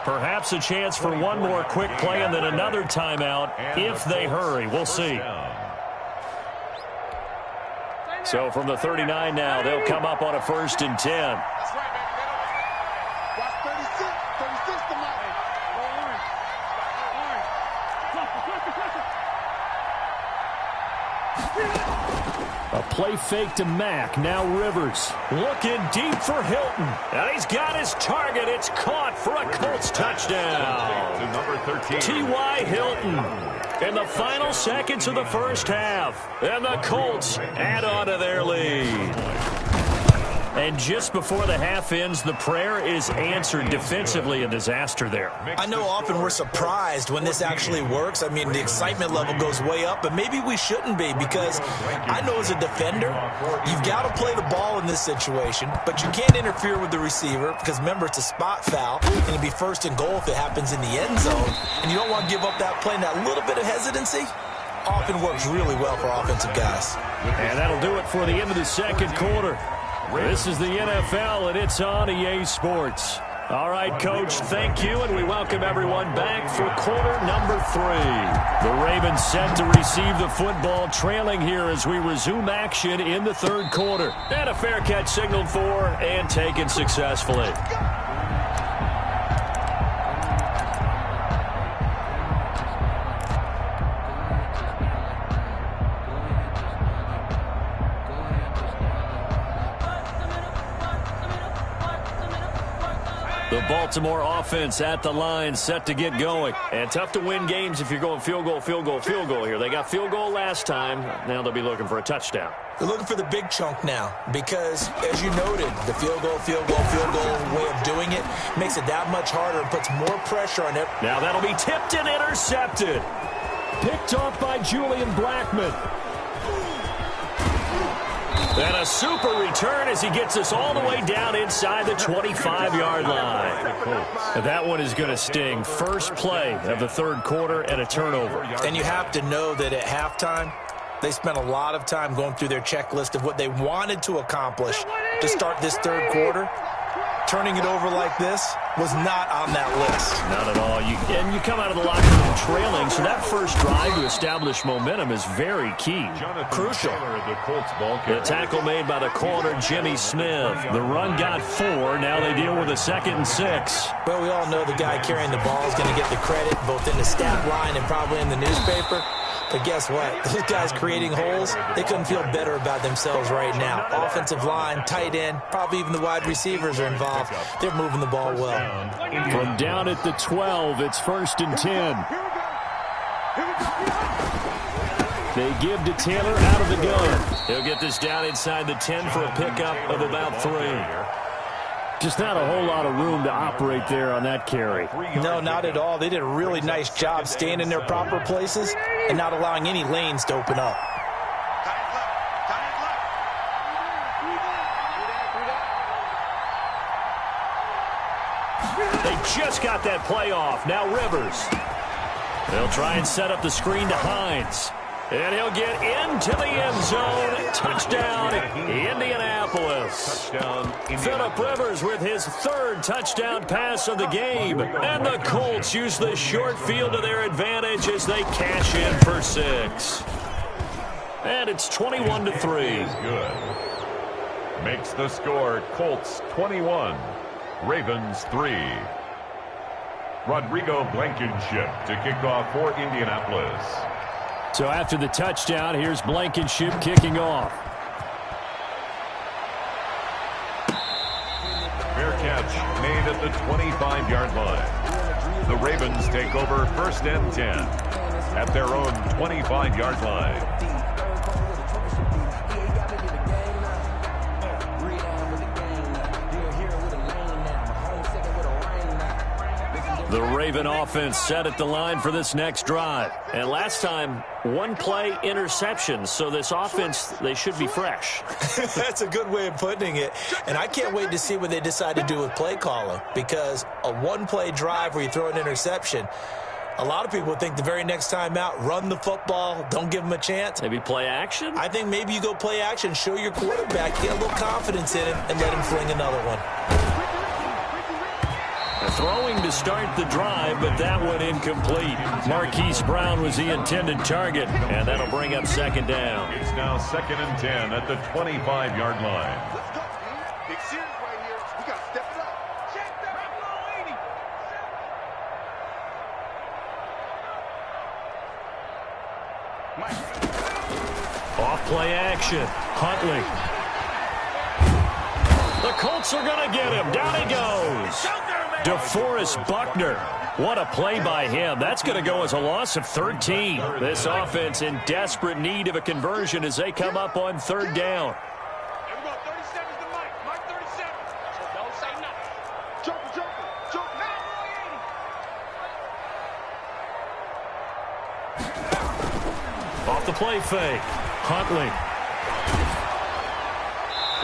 Perhaps a chance for one more quick play and then another timeout if they hurry. We'll see. So from the 39 now, they'll come up on a 1st and 10. A play fake to Mack. Now Rivers. Looking deep for Hilton. And he's got his target. It's caught for a Colts touchdown. To number 13. T.Y. Hilton. In the final seconds of the first half. And the Colts add on to their lead. And just before the half ends, the prayer is answered. Defensively, a disaster there. I know often we're surprised when this actually works. I mean, the excitement level goes way up, but maybe we shouldn't be because I know as a defender, you've got to play the ball in this situation, but you can't interfere with the receiver because, remember, it's a spot foul, and it'd be 1st and goal if it happens in the end zone, and you don't want to give up that play and that little bit of hesitancy. Often works really well for offensive guys. And that'll do it for the end of the second quarter. This is the NFL, and it's on EA Sports. All right, Coach, thank you, and we welcome everyone back for quarter number 3. The Ravens set to receive the football, trailing here as we resume action in the 3rd quarter. And a fair catch signaled for and taken successfully. The Baltimore offense at the line, set to get going. And tough to win games if you're going field goal, field goal, field goal here. They got field goal last time. Now they'll be looking for a touchdown. They're looking for the big chunk now because, as you noted, the field goal way of doing it makes it that much harder and puts more pressure on it. Now that'll be tipped and intercepted. Picked off by Julian Blackmon. And a super return as he gets us all the way down inside the 25-yard line. That one is going to sting. First play of the 3rd quarter and a turnover. And you have to know that at halftime, they spent a lot of time going through their checklist of what they wanted to accomplish to start this 3rd quarter. Turning it over like this, was not on that list. Not at all. And you come out of the locker room trailing, so that first drive to establish momentum is very key. Crucial. The tackle made by the corner, Jimmy Smith. The run got 4. Now they deal with a 2nd and 6. Well, we all know the guy carrying the ball is going to get the credit, both in the stat line and probably in the newspaper. But guess what? Those guys creating holes, they couldn't feel better about themselves right now. Offensive line, tight end, probably even the wide receivers are involved. They're moving the ball well. From down at the 12, it's 1st and 10. They give to Taylor out of the gun. He'll get this down inside the 10 for a pickup of about 3. Just not a whole lot of room to operate there on that carry. No, not at all. They did a really nice job staying in their proper places and not allowing any lanes to open up. They just got that play off. Now Rivers. They'll try and set up the screen to Hines. And he'll get into the end zone. Touchdown, Indianapolis. Phillip Rivers with his 3rd touchdown pass of the game. And the Colts use the short field to their advantage as they cash in for 6. And it's 21-3. Good. Makes the score Colts 21, Ravens 3. Rodrigo Blankenship to kick off for Indianapolis. So after the touchdown, here's Blankenship kicking off. Fair catch made at the 25-yard line. The Ravens take over 1st and 10 at their own 25-yard line. The Raven offense set at the line for this next drive. And last time, 1 play interception. So this offense, they should be fresh. That's a good way of putting it. And I can't wait to see what they decide to do with play calling, because a 1-play drive where you throw an interception, a lot of people think the very next time out, run the football, don't give them a chance. Maybe play action? I think maybe you go play action, show your quarterback, get a little confidence in him, and let him fling another one. Throwing to start the drive, but that one incomplete. Marquise Brown was the intended target, and that'll bring up 2nd down. It's now 2nd and 10 at the 25-yard line. Let's go. Big series right here. We got to step it up. Check that Off play action. Huntley. The Colts are going to get him. Down he goes. DeForest Buckner. What a play by him. That's going to go as a loss of 13. This offense in desperate need of a conversion as they come up on 3rd down. Off the play fake. Huntley.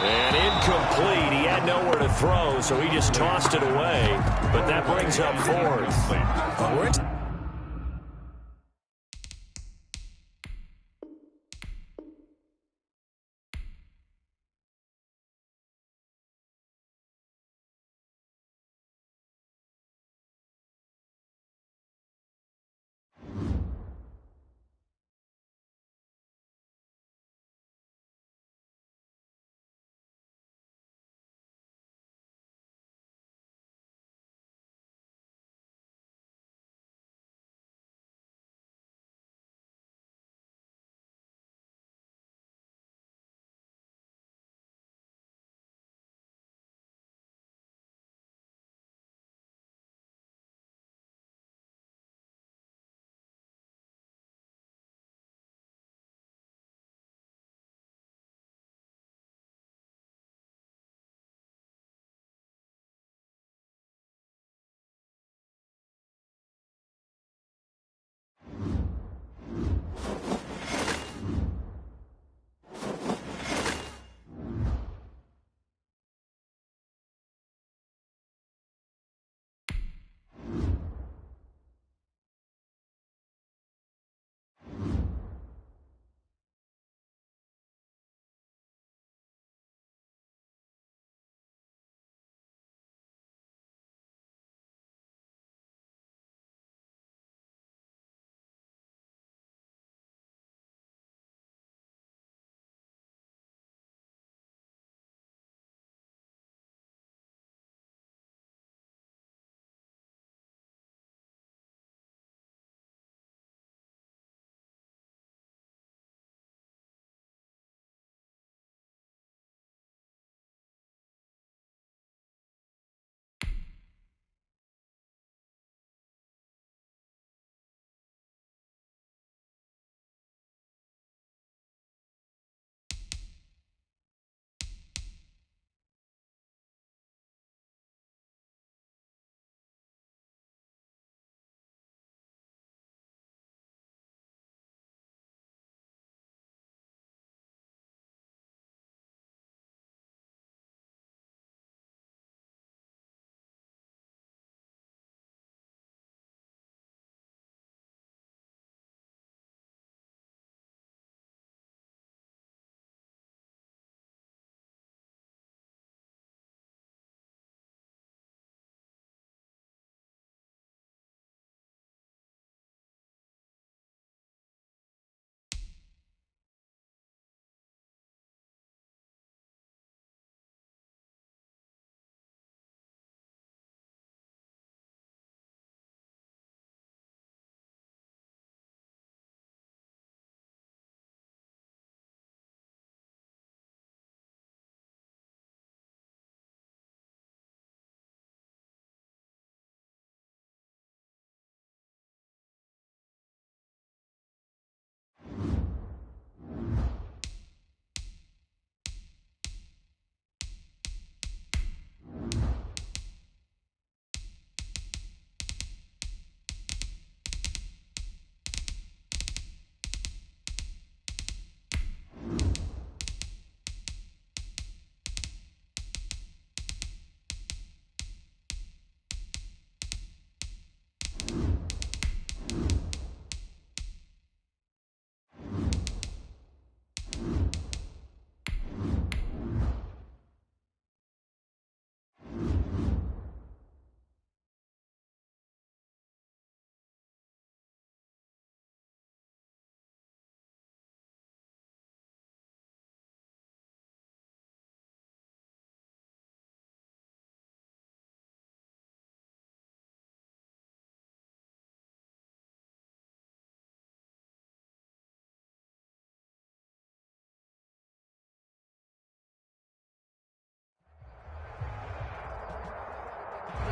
And incomplete. He had nowhere to throw, so he just tossed it away. But that brings up 4th.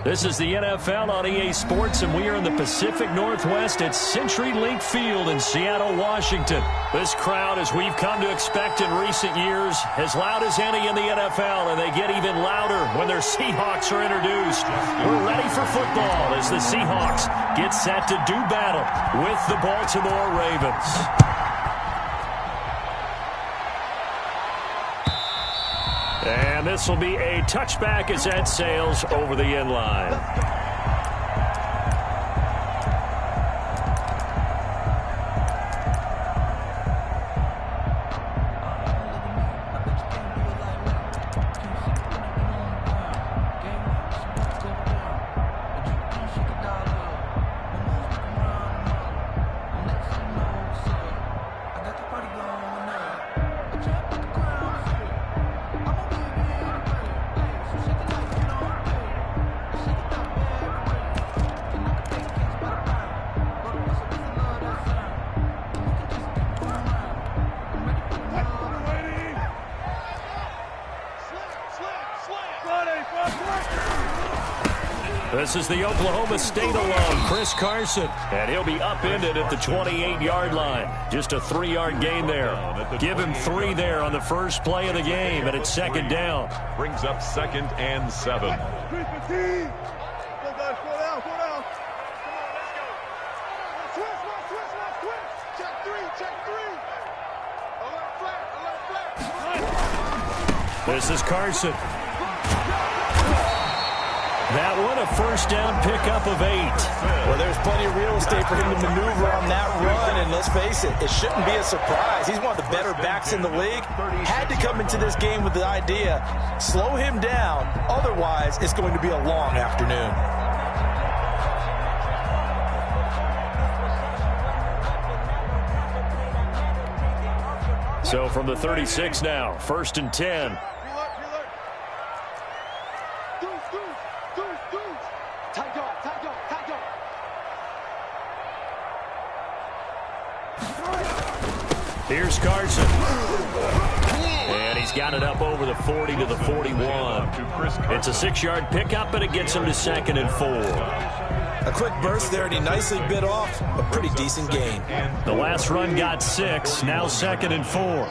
This is the NFL on EA Sports, and we are in the Pacific Northwest at CenturyLink Field in Seattle, Washington. This crowd, as we've come to expect in recent years, as loud as any in the NFL, and they get even louder when their Seahawks are introduced. We're ready for football as the Seahawks get set to do battle with the Baltimore Ravens. And this will be a touchback as that sails over the end line. This is the Oklahoma State alum, Chris Carson, and he'll be upended at the 28-yard line. Just a 3-yard gain there. Give him 3 there on the first play of the game, and it's second down. Brings up 2nd and 7. This is Carson. That one, a first down pickup of 8. Well, there's plenty of real estate for him to maneuver on that run, and let's face it, it shouldn't be a surprise. He's one of the better backs in the league. Had to come into this game with the idea, slow him down, otherwise it's going to be a long afternoon. So from the 36 now, 1st and 10. Here's Carson. And he's got it up over the 40 to the 41. It's a 6-yard pickup, and it gets him to 2nd and 4. A quick burst there, and he nicely bit off a pretty decent gain. The last run got 6, now 2nd and 4.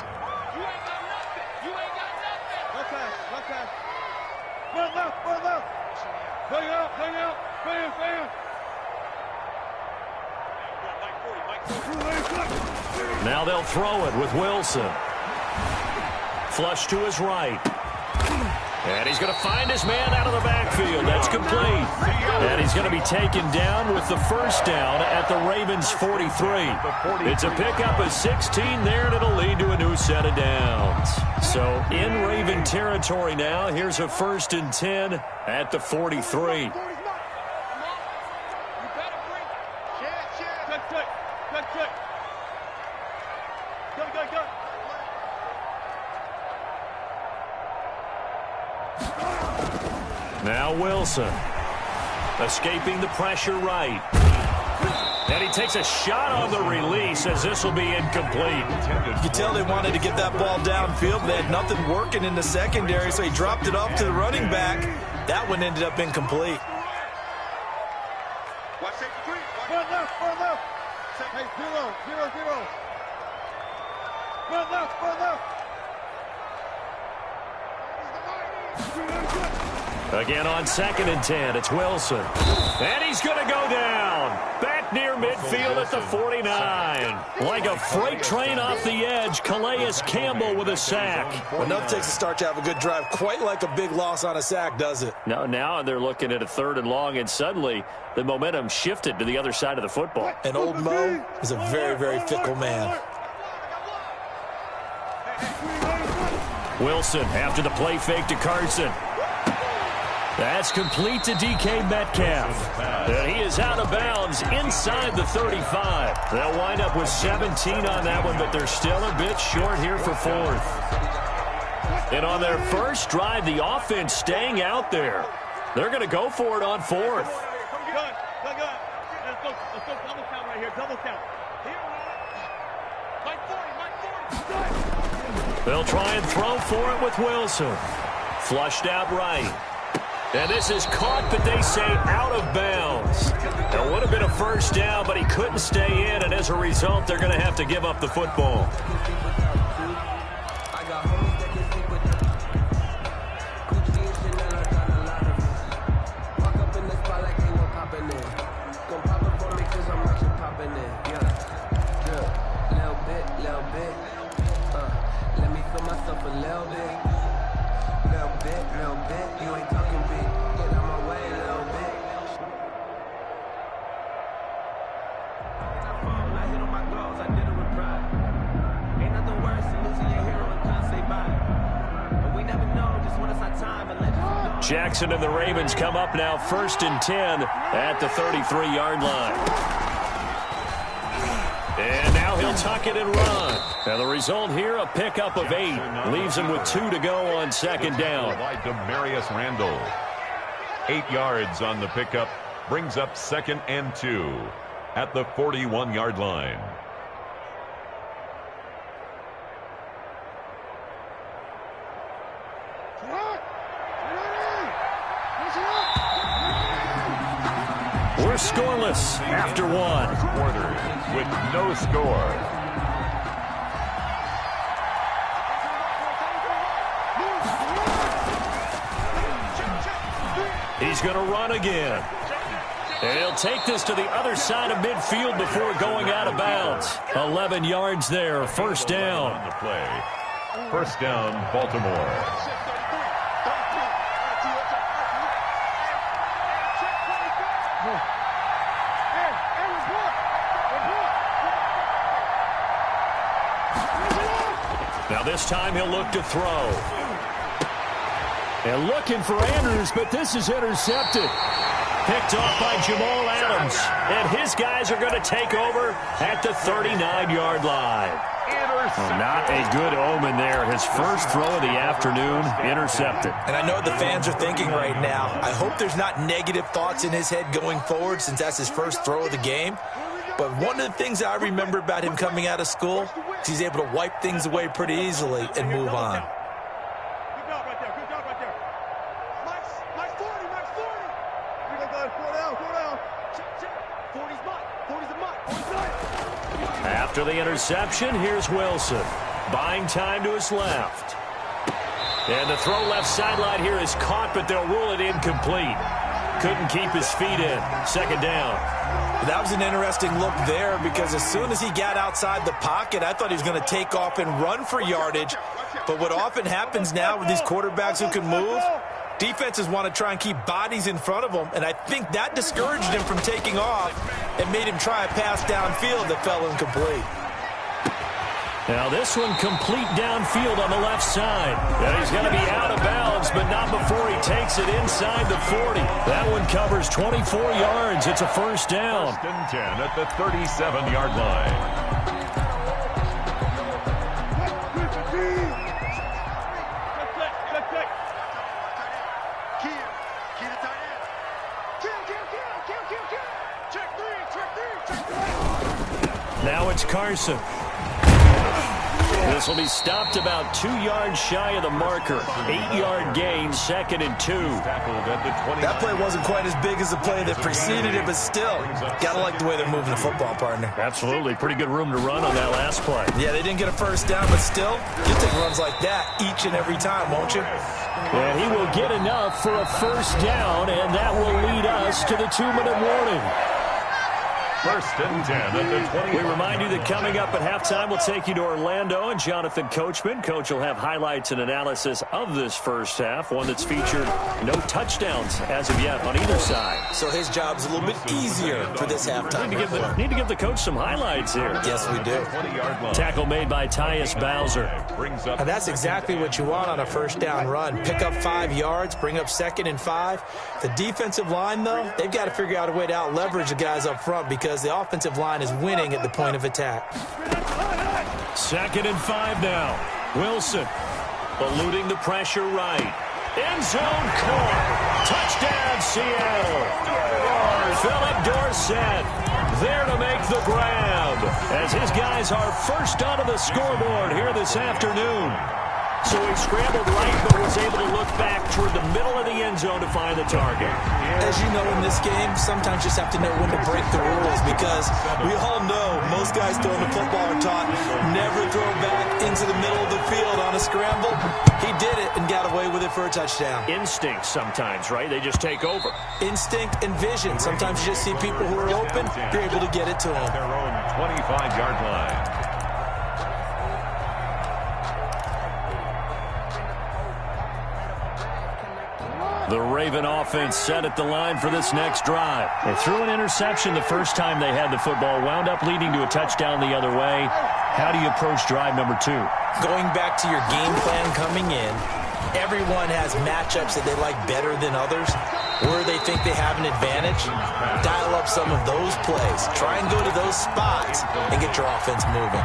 Now they'll throw it with Wilson. Flush to his right. And he's going to find his man out of the backfield. That's complete. And he's going to be taken down with the first down at the Ravens' 43. It's a pickup of 16 there, and it'll lead to a new set of downs. So in Raven territory now, here's a 1st and 10 at the 43. Now Wilson, escaping the pressure right. And he takes a shot on the release as this will be incomplete. You can tell they wanted to get that ball downfield, but they had nothing working in the secondary, so he dropped it off to the running back. That one ended up incomplete. Watch it, 3. Run left. Hey, 0. Run left. Again on 2nd and 10, it's Wilson. And he's going to go down. Back near midfield at the 49. Like a freight train off the edge, Calais Campbell with a sack. Well, nothing takes a start to have a good drive. Quite like a big loss on a sack, does it? Now they're looking at a 3rd and long, and suddenly the momentum shifted to the other side of the football. And old Mo is a very, very fickle man. Wilson after the play fake to Carson. That's complete to DK Metcalf. And he is out of bounds inside the 35. They'll wind up with 17 on that one, but they're still a bit short here for 4th. And on their first drive, the offense staying out there. They're going to go for it on 4th. Good. Let's go double count right here. Double count. Mike 40. They'll try and throw for it with Wilson. Flushed out right. And this is caught, but they say out of bounds. That would have been a first down, but he couldn't stay in, and as a result, they're going to have to give up the football. Jackson and the Ravens come up now 1st and 10 at the 33-yard line. And now he'll tuck it and run. Now the result here, a pickup of 8. Leaves him with 2 to go on 2nd down. Demarius Randall. 8 yards on the pickup. Brings up 2nd and 2 at the 41-yard line. We're scoreless after 1. Quarter with no score. He's going to run again. And he'll take this to the other side of midfield before going out of bounds. 11 yards there, 1st down. On the play. 1st down, Baltimore. Now this time he'll look to throw. And looking for Andrews, but this is intercepted. Picked off by Jamal Adams. And his guys are going to take over at the 39-yard line. Well, not a good omen there. His first throw of the afternoon, intercepted. And I know what the fans are thinking right now. I hope there's not negative thoughts in his head going forward since that's his first throw of the game. But one of the things I remember about him coming out of school is he's able to wipe things away pretty easily and move on. Good job right there. Good job right there. Max 40, Max 40. We got that. 4 down. Check. 40's mine. 40's the mine. 40's mine. After the interception, here's Wilson. Buying time to his left. And the throw left sideline here is caught, but they'll rule it incomplete. Couldn't keep his feet in. 2nd down. That was an interesting look there because as soon as he got outside the pocket, I thought he was going to take off and run for yardage. But what often happens now with these quarterbacks who can move, defenses want to try and keep bodies in front of them, and I think that discouraged him from taking off and made him try a pass downfield that fell incomplete. Now this one complete downfield on the left side. And he's going to be out of bounds, but not before he takes it inside the 40. That one covers 24 yards. It's a 1st down. 1st and 10 at the 37-yard line. Now it's Carson. This will be stopped about 2 yards shy of the marker. 8-yard gain, 2nd and 2. That play wasn't quite as big as the play that preceded it, but still, gotta like the way they're moving the football, partner. Absolutely. Pretty good room to run on that last play. Yeah, they didn't get a 1st down, but still, you'll take runs like that each and every time, won't you? And he will get enough for a 1st down, and that will lead us to the 2-minute warning. 1st and 10 at the 20. We remind you that coming up at halftime, we'll take you to Orlando and Jonathan Coachman. Coach will have highlights and analysis of this first half, one that's featured no touchdowns as of yet on either side. So his job's a little bit easier for this halftime. Need to give the coach some highlights here. Yes, we do. Tackle made by Tyus Bowser. And that's exactly what you want on a 1st down run. Pick up 5 yards, bring up 2nd and 5. The defensive line, though, they've got to figure out a way to out-leverage the guys up front because the offensive line is winning at the point of attack. 2nd and 5 now. Wilson eluding the pressure right. End zone caught. Touchdown, Seattle. Philip Dorsett there to make the grab as his guys are first onto the scoreboard here this afternoon. So he scrambled right, but was able to look back toward the middle of the end zone to find the target. As you know, in this game, sometimes you just have to know when to break the rules, because we all know most guys throwing the football are taught never throw back into the middle of the field on a scramble. He did it and got away with it for a touchdown. Instinct sometimes, right? They just take over. Instinct and vision. Sometimes you just see people who are open, you're able to get it to them. Their own 25-yard line. The Raven offense set at the line for this next drive. They threw an interception the first time they had the football, wound up leading to a touchdown the other way. How do you approach drive number 2? Going back to your game plan coming in, everyone has matchups that they like better than others, where they think they have an advantage. Dial up some of those plays. Try and go to those spots and get your offense moving.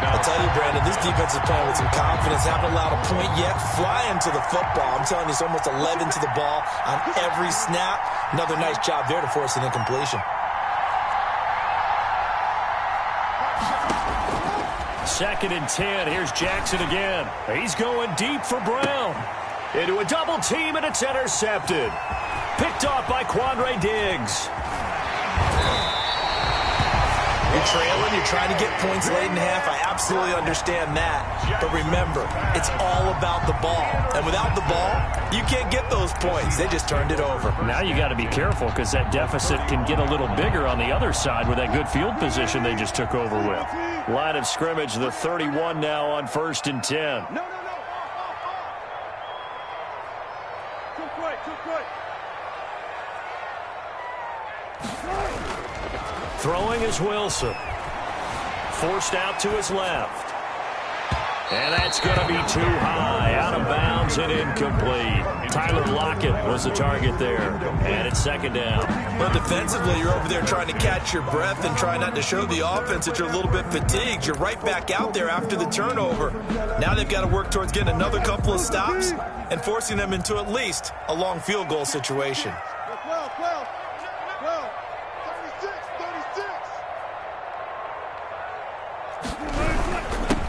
I'll tell you, Brandon, this defense is playing with some confidence. Haven't allowed a point yet. Flying to the football. I'm telling you, it's almost 11 to the ball on every snap. Another nice job there to force an incompletion. Second and 10. Here's Jackson again. He's going deep for Brown. Into a double team, and it's intercepted. Picked off by Quandre Diggs. You're trailing, you're trying to get points late in half. I absolutely understand that. But remember, it's all about the ball. And without the ball, you can't get those points. They just turned it over. Now you got to be careful, because that deficit can get a little bigger on the other side with that good field position they just took over with. Line of scrimmage, the 31 now on 1st and 10. No. Too quick. Throwing is Wilson. Forced out to his left. And that's going to be too high. Out of bounds and incomplete. Tyler Lockett was the target there. And it's second down. But defensively, you're over there trying to catch your breath and try not to show the offense that you're a little bit fatigued. You're right back out there after the turnover. Now they've got to work towards getting another couple of stops and forcing them into at least a long field goal situation. 36.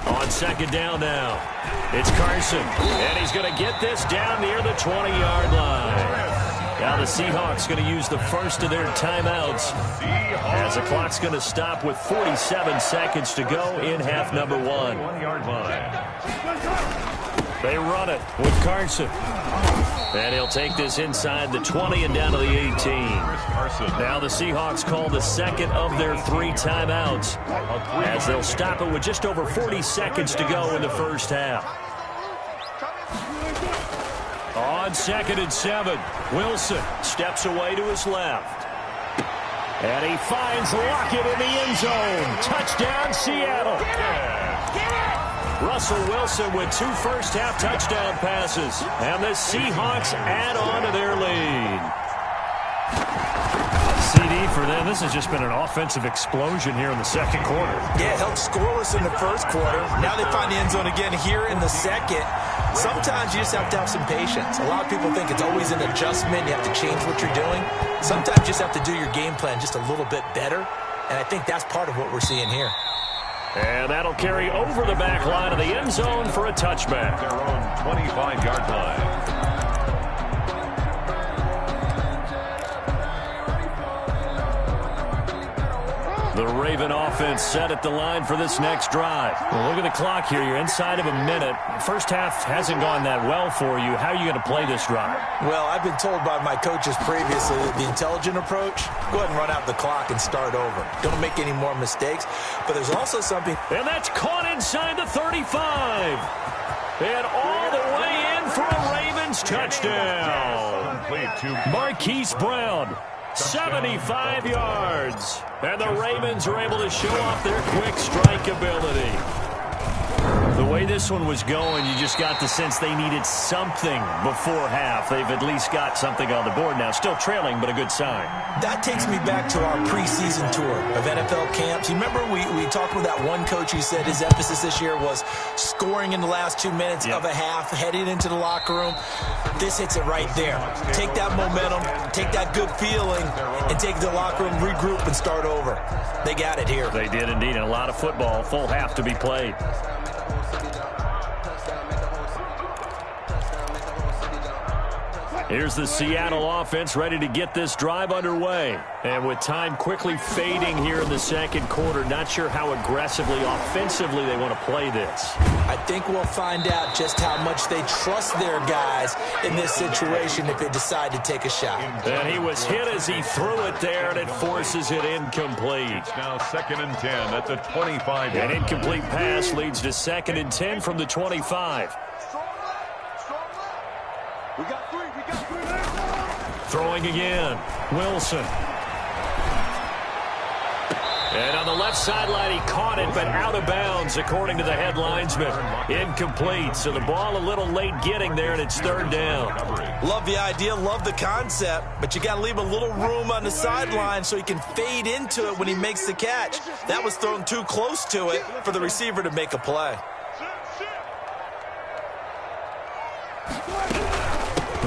On second down now, it's Carson, and he's going to get this down near the 20-yard line. Now the Seahawks going to use the first of their timeouts as the clock's going to stop with 47 seconds to go in half number 1. 1-yard line. They run it with Carson. And he'll take this inside the 20 and down to the 18. Now the Seahawks call the second of their 3 timeouts as they'll stop it with just over 40 seconds to go in the first half. On 2nd and 7, Wilson steps away to his left. And he finds Lockett in the end zone. Touchdown, Seattle. Russell Wilson with 2 first-half touchdown passes. And the Seahawks add on to their lead. CD for them. This has just been an offensive explosion here in the second quarter. Yeah, held scoreless in the first quarter. Now they find the end zone again here in the second. Sometimes you just have to have some patience. A lot of people think it's always an adjustment. You have to change what you're doing. Sometimes you just have to do your game plan just a little bit better. And I think that's part of what we're seeing here. And that'll carry over the back line of the end zone for a touchback. Their own 25-yard line. The Raven offense set at the line for this next drive. Well, look at the clock here. You're inside of a minute. First half hasn't gone that well for you. How are you going to play this drive? Well, I've been told by my coaches previously that the intelligent approach, go ahead and run out the clock and start over. Don't make any more mistakes. But there's also something. And that's caught inside the 35. And all the way in for a Ravens touchdown. Marquise Brown. 75 yards. And the Ravens are able to show off their quick strike ability. The way this one was going, you just got the sense they needed something before half. They've at least got something on the board now. Still trailing, but a good sign. That takes me back to our preseason tour of NFL camps. You remember we talked with that one coach who said his emphasis this year was scoring in the last 2 minutes of a half, heading into the locker room. This hits it right there. Take that momentum, take that good feeling, and take the locker room, regroup, and start over. They got it here. They did indeed. And a lot of football, full half to be played. Here's the Seattle offense ready to get this drive underway. And with time quickly fading here in the second quarter, not sure how aggressively, offensively they want to play this. I think we'll find out just how much they trust their guys in this situation if they decide to take a shot. And he was hit as he threw it there, and it forces it incomplete. It's now 2nd and 10 at the 25. An incomplete pass leads to 2nd and 10 from the 25. We got three there. Throwing again, Wilson. And on the left sideline, he caught it, but out of bounds, according to the head linesman. Incomplete, so the ball a little late getting there, and it's 3rd down. Love the idea, love the concept, but you got to leave a little room on the sideline so he can fade into it when he makes the catch. That was thrown too close to it for the receiver to make a play.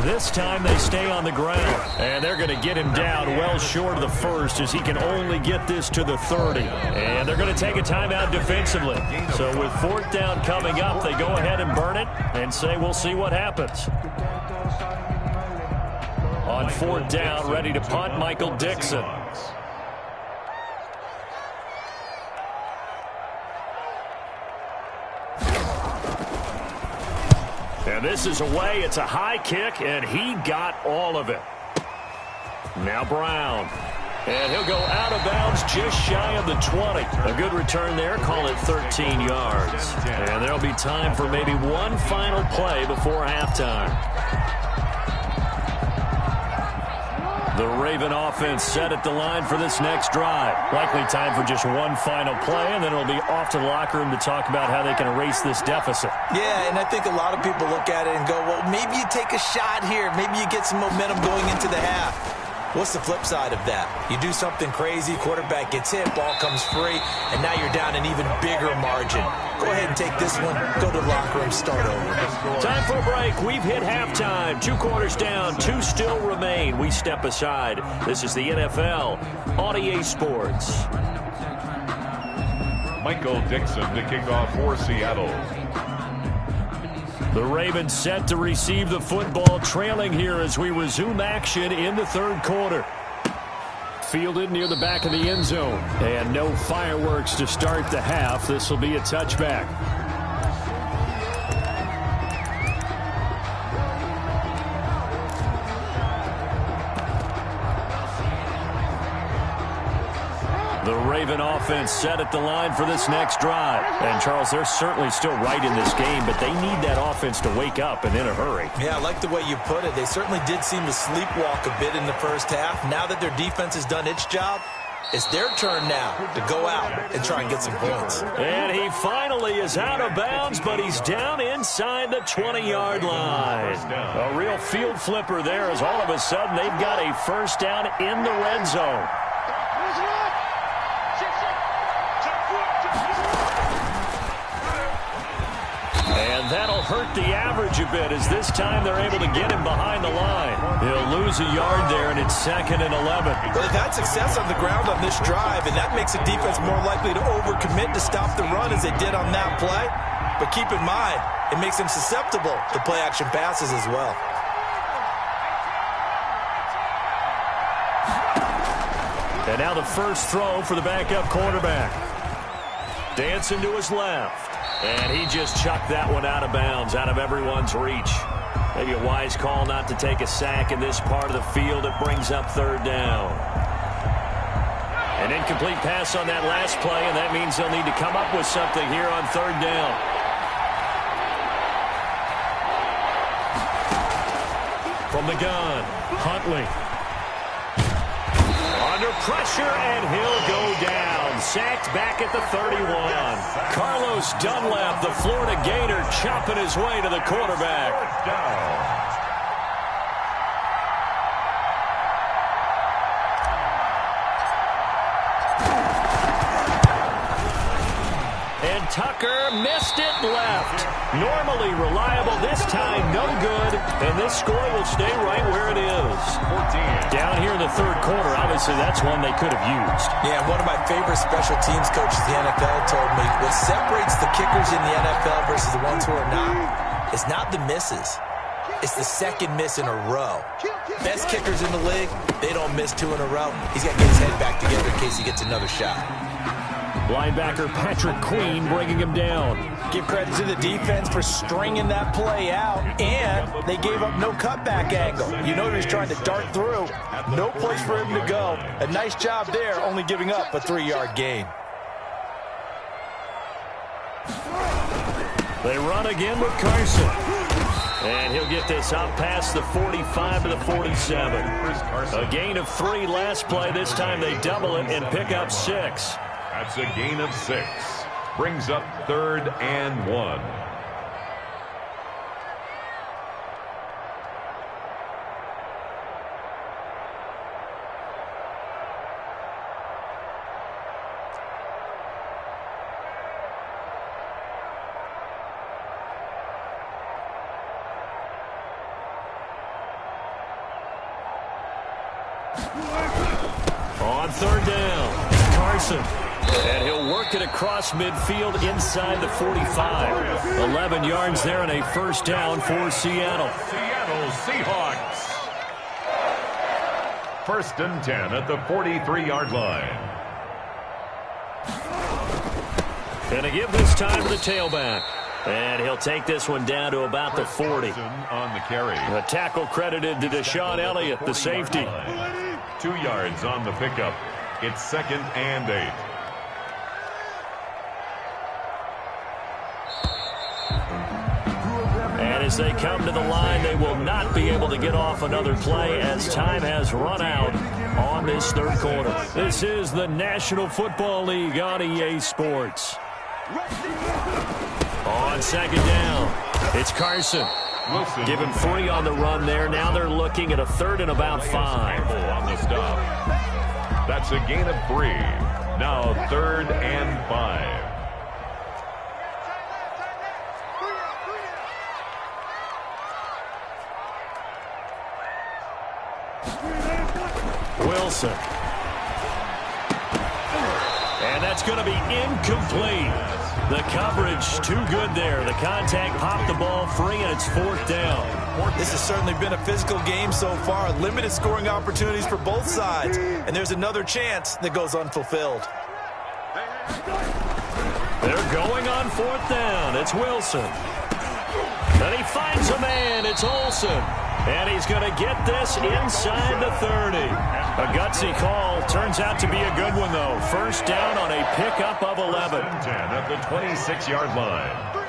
This time they stay on the ground, and they're going to get him down well short of the first as he can only get this to the 30. And they're going to take a timeout defensively. So with 4th down coming up, they go ahead and burn it and say we'll see what happens. On 4th down, ready to punt, Michael Dixon. And this is away. It's a high kick, and he got all of it. Now Brown. And he'll go out of bounds just shy of the 20. A good return there. Call it 13 yards. And there'll be time for maybe one final play before halftime. The Raven offense set at the line for this next drive. Likely time for just one final play, and then it'll be off to the locker room to talk about how they can erase this deficit. Yeah, and I think a lot of people look at it and go, well, maybe you take a shot here. Maybe you get some momentum going into the half. What's the flip side of that? You do something crazy, quarterback gets hit, ball comes free, and now you're down an even bigger margin. Go ahead and take this one, go to the locker room, start over. Time for a break. We've hit halftime. 2 quarters down, 2 still remain. We step aside. This is the NFL on EA Sports. Michael Dixon to kick off for Seattle. The Ravens set to receive the football, trailing here as we resume action in the 3rd quarter. Fielded near the back of the end zone. And no fireworks to start the half. This will be a touchback. The Raven offense set at the line for this next drive. And, Charles, they're certainly still right in this game, but they need that offense to wake up and in a hurry. Yeah, I like the way you put it. They certainly did seem to sleepwalk a bit in the first half. Now that their defense has done its job, it's their turn now to go out and try and get some points. And he finally is out of bounds, but he's down inside the 20-yard line. A real field flipper there as all of a sudden they've got a 1st down in the red zone. And that'll hurt the average a bit as this time they're able to get him behind the line. He'll lose a yard there, and it's 2nd and 11. Well, they've had success on the ground on this drive, and that makes a defense more likely to overcommit to stop the run as they did on that play. But keep in mind, it makes them susceptible to play-action passes as well. And now the first throw for the backup quarterback. Dancing to his left. And he just chucked that one out of bounds, out of everyone's reach. Maybe a wise call not to take a sack in this part of the field. It brings up 3rd down. An incomplete pass on that last play, and that means they'll need to come up with something here on 3rd down. From the gun, Huntley. Under pressure, and he'll go down. Sacked back at the 31. Carlos Dunlap, the Florida Gator, chopping his way to the quarterback. And Tucker missed it left. Normally reliable, this time no good. And this score will stay right where it is. Down here in the 3rd quarter, obviously that's one they could have used. Yeah, one of my favorite special teams coaches in the NFL told me what separates the kickers in the NFL versus the ones who are not is not the misses. It's the second miss in a row. Best kickers in the league, they don't miss 2 in a row. He's got to get his head back together in case he gets another shot. Linebacker Patrick Queen bringing him down. Give credit to the defense for stringing that play out, and they gave up no cutback angle. You know he was trying to dart through. No place for him to go. A nice job there, only giving up a 3-yard gain. They run again with Carson. And he'll get this out past the 45 to the 47. A gain of 3 last play. This time they double it and pick up 6. That's a gain of 6. Brings up 3rd and 1. On 3rd down, Carson. And he'll work it across midfield inside the 45. 11 yards there and a 1st down for Seattle. Seattle Seahawks. 1st and 10 at the 43-yard line. Gonna give this time to the tailback. And he'll take this one down to about the 40. On the carry. A tackle credited to Deshaun Elliott, the safety. 2 yards on the pickup. It's 2nd and 8. And as they come to the line, they will not be able to get off another play as time has run out on this 3rd quarter. This is the National Football League on EA Sports. On 2nd down, it's Carson. Wilson Give him 3 on the run there. Now they're looking at a 3rd and about 5. on the stop. That's a gain of 3. Now 3rd and 5. Wilson. And that's going to be incomplete. The coverage too good there. The contact popped the ball free, and it's 4th down. This has certainly been a physical game so far. Limited scoring opportunities for both sides. And there's another chance that goes unfulfilled. They're going on 4th down. It's Wilson. And he finds a man. It's Olsen. And he's going to get this inside the 30. A gutsy call. Turns out to be a good one, though. 1st down on a pickup of 11. 10 at the 26-yard line.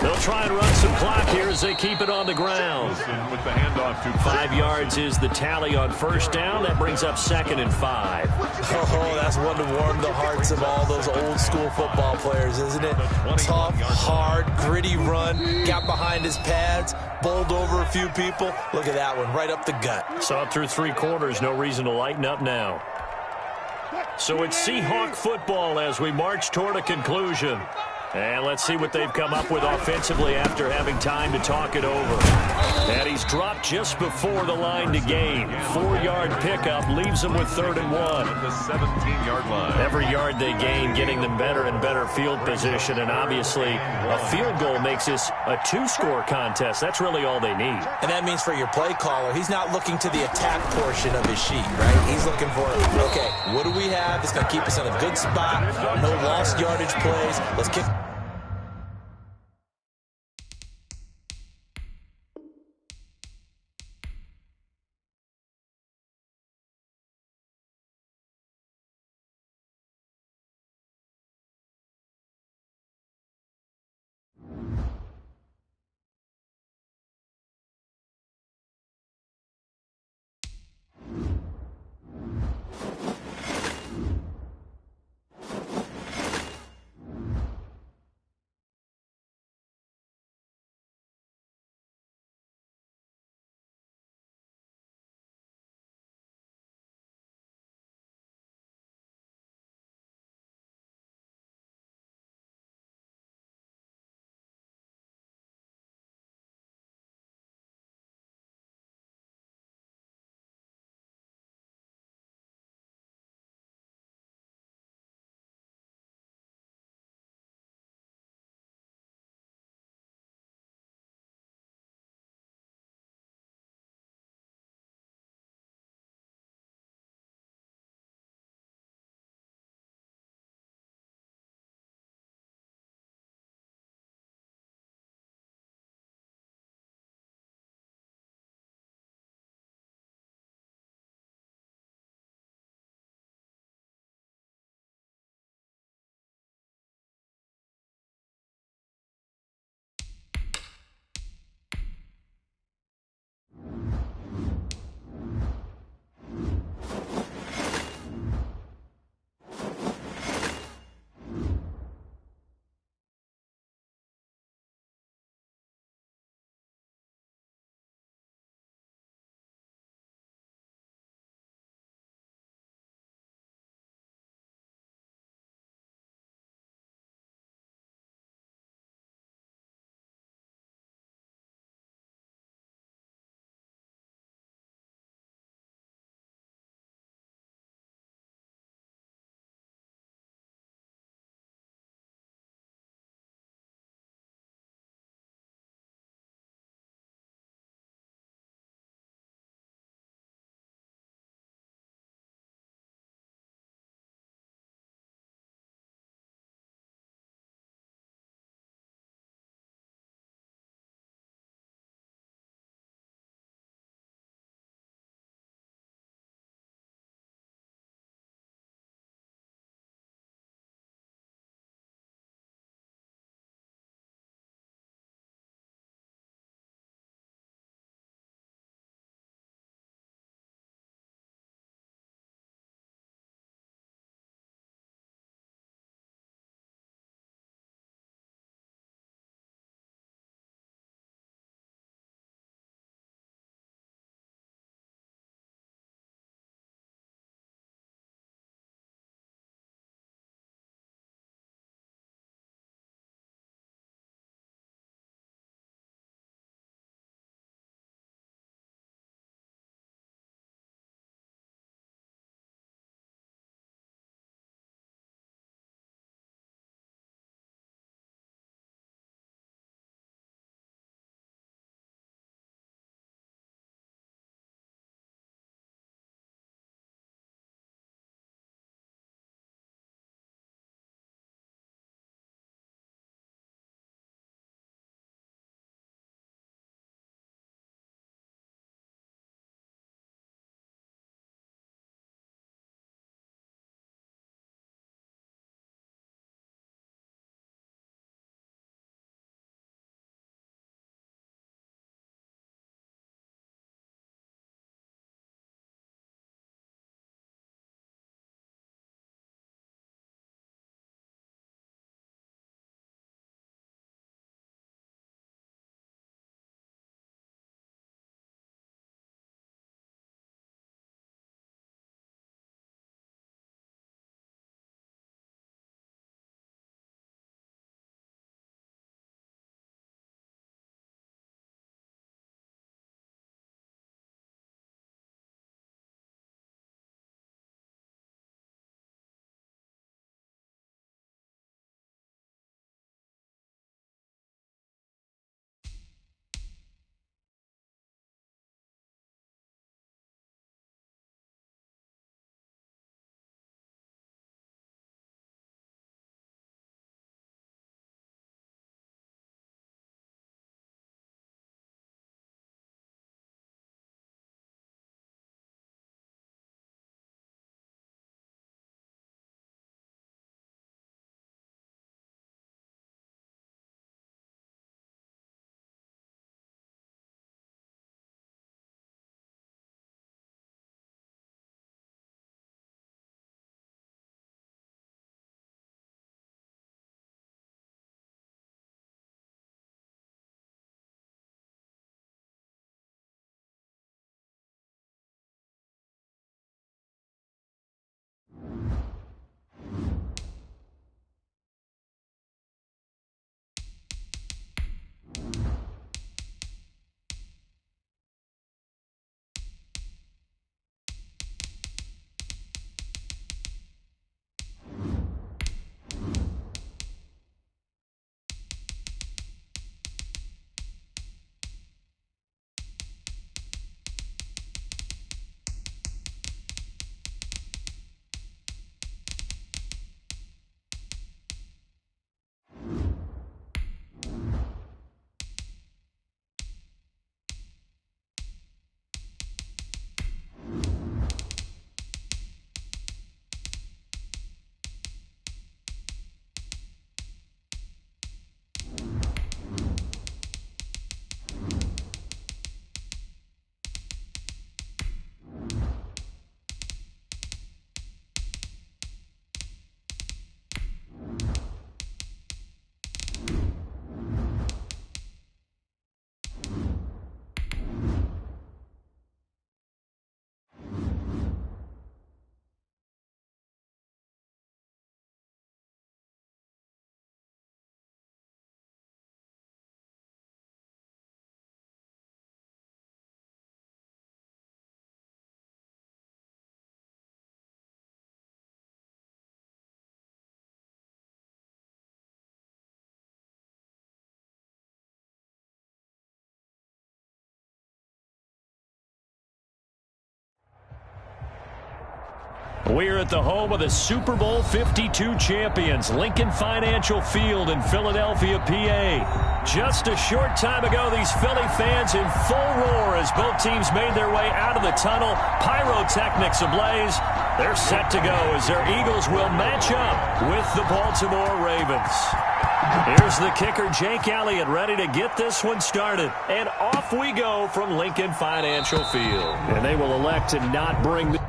They'll try and run some clock here as they keep it on the ground. Wilson with the handoff to 5 yards is the tally on 1st down. That brings up 2nd and 5. Oh, that's one to warm the hearts of all those old school football players, isn't it? Tough, hard, gritty run. Got behind his pads, bowled over a few people. Look at that one, right up the gut. Saw it through 3 quarters. No reason to lighten up now. So it's Seahawk football as we march toward a conclusion. And let's see what they've come up with offensively after having time to talk it over. And he's dropped just before the line to gain. 4-yard pickup leaves him with 3rd and 1. at the 17-yard line. Every yard they gain, getting them better and better field position. And obviously, a field goal makes this a 2-score contest. That's really all they need. And that means for your play caller, he's not looking to the attack portion of his sheet, right? He's looking for, okay, what do we have that's going to keep us in a good spot? No lost yardage plays. Let's kick. We're at the home of the Super Bowl 52 champions, Lincoln Financial Field in Philadelphia, PA. Just a short time ago, these Philly fans in full roar as both teams made their way out of the tunnel. Pyrotechnics ablaze. They're set to go as their Eagles will match up with the Baltimore Ravens. Here's the kicker, Jake Elliott, ready to get this one started. And off we go from Lincoln Financial Field. And they will elect to not bring the...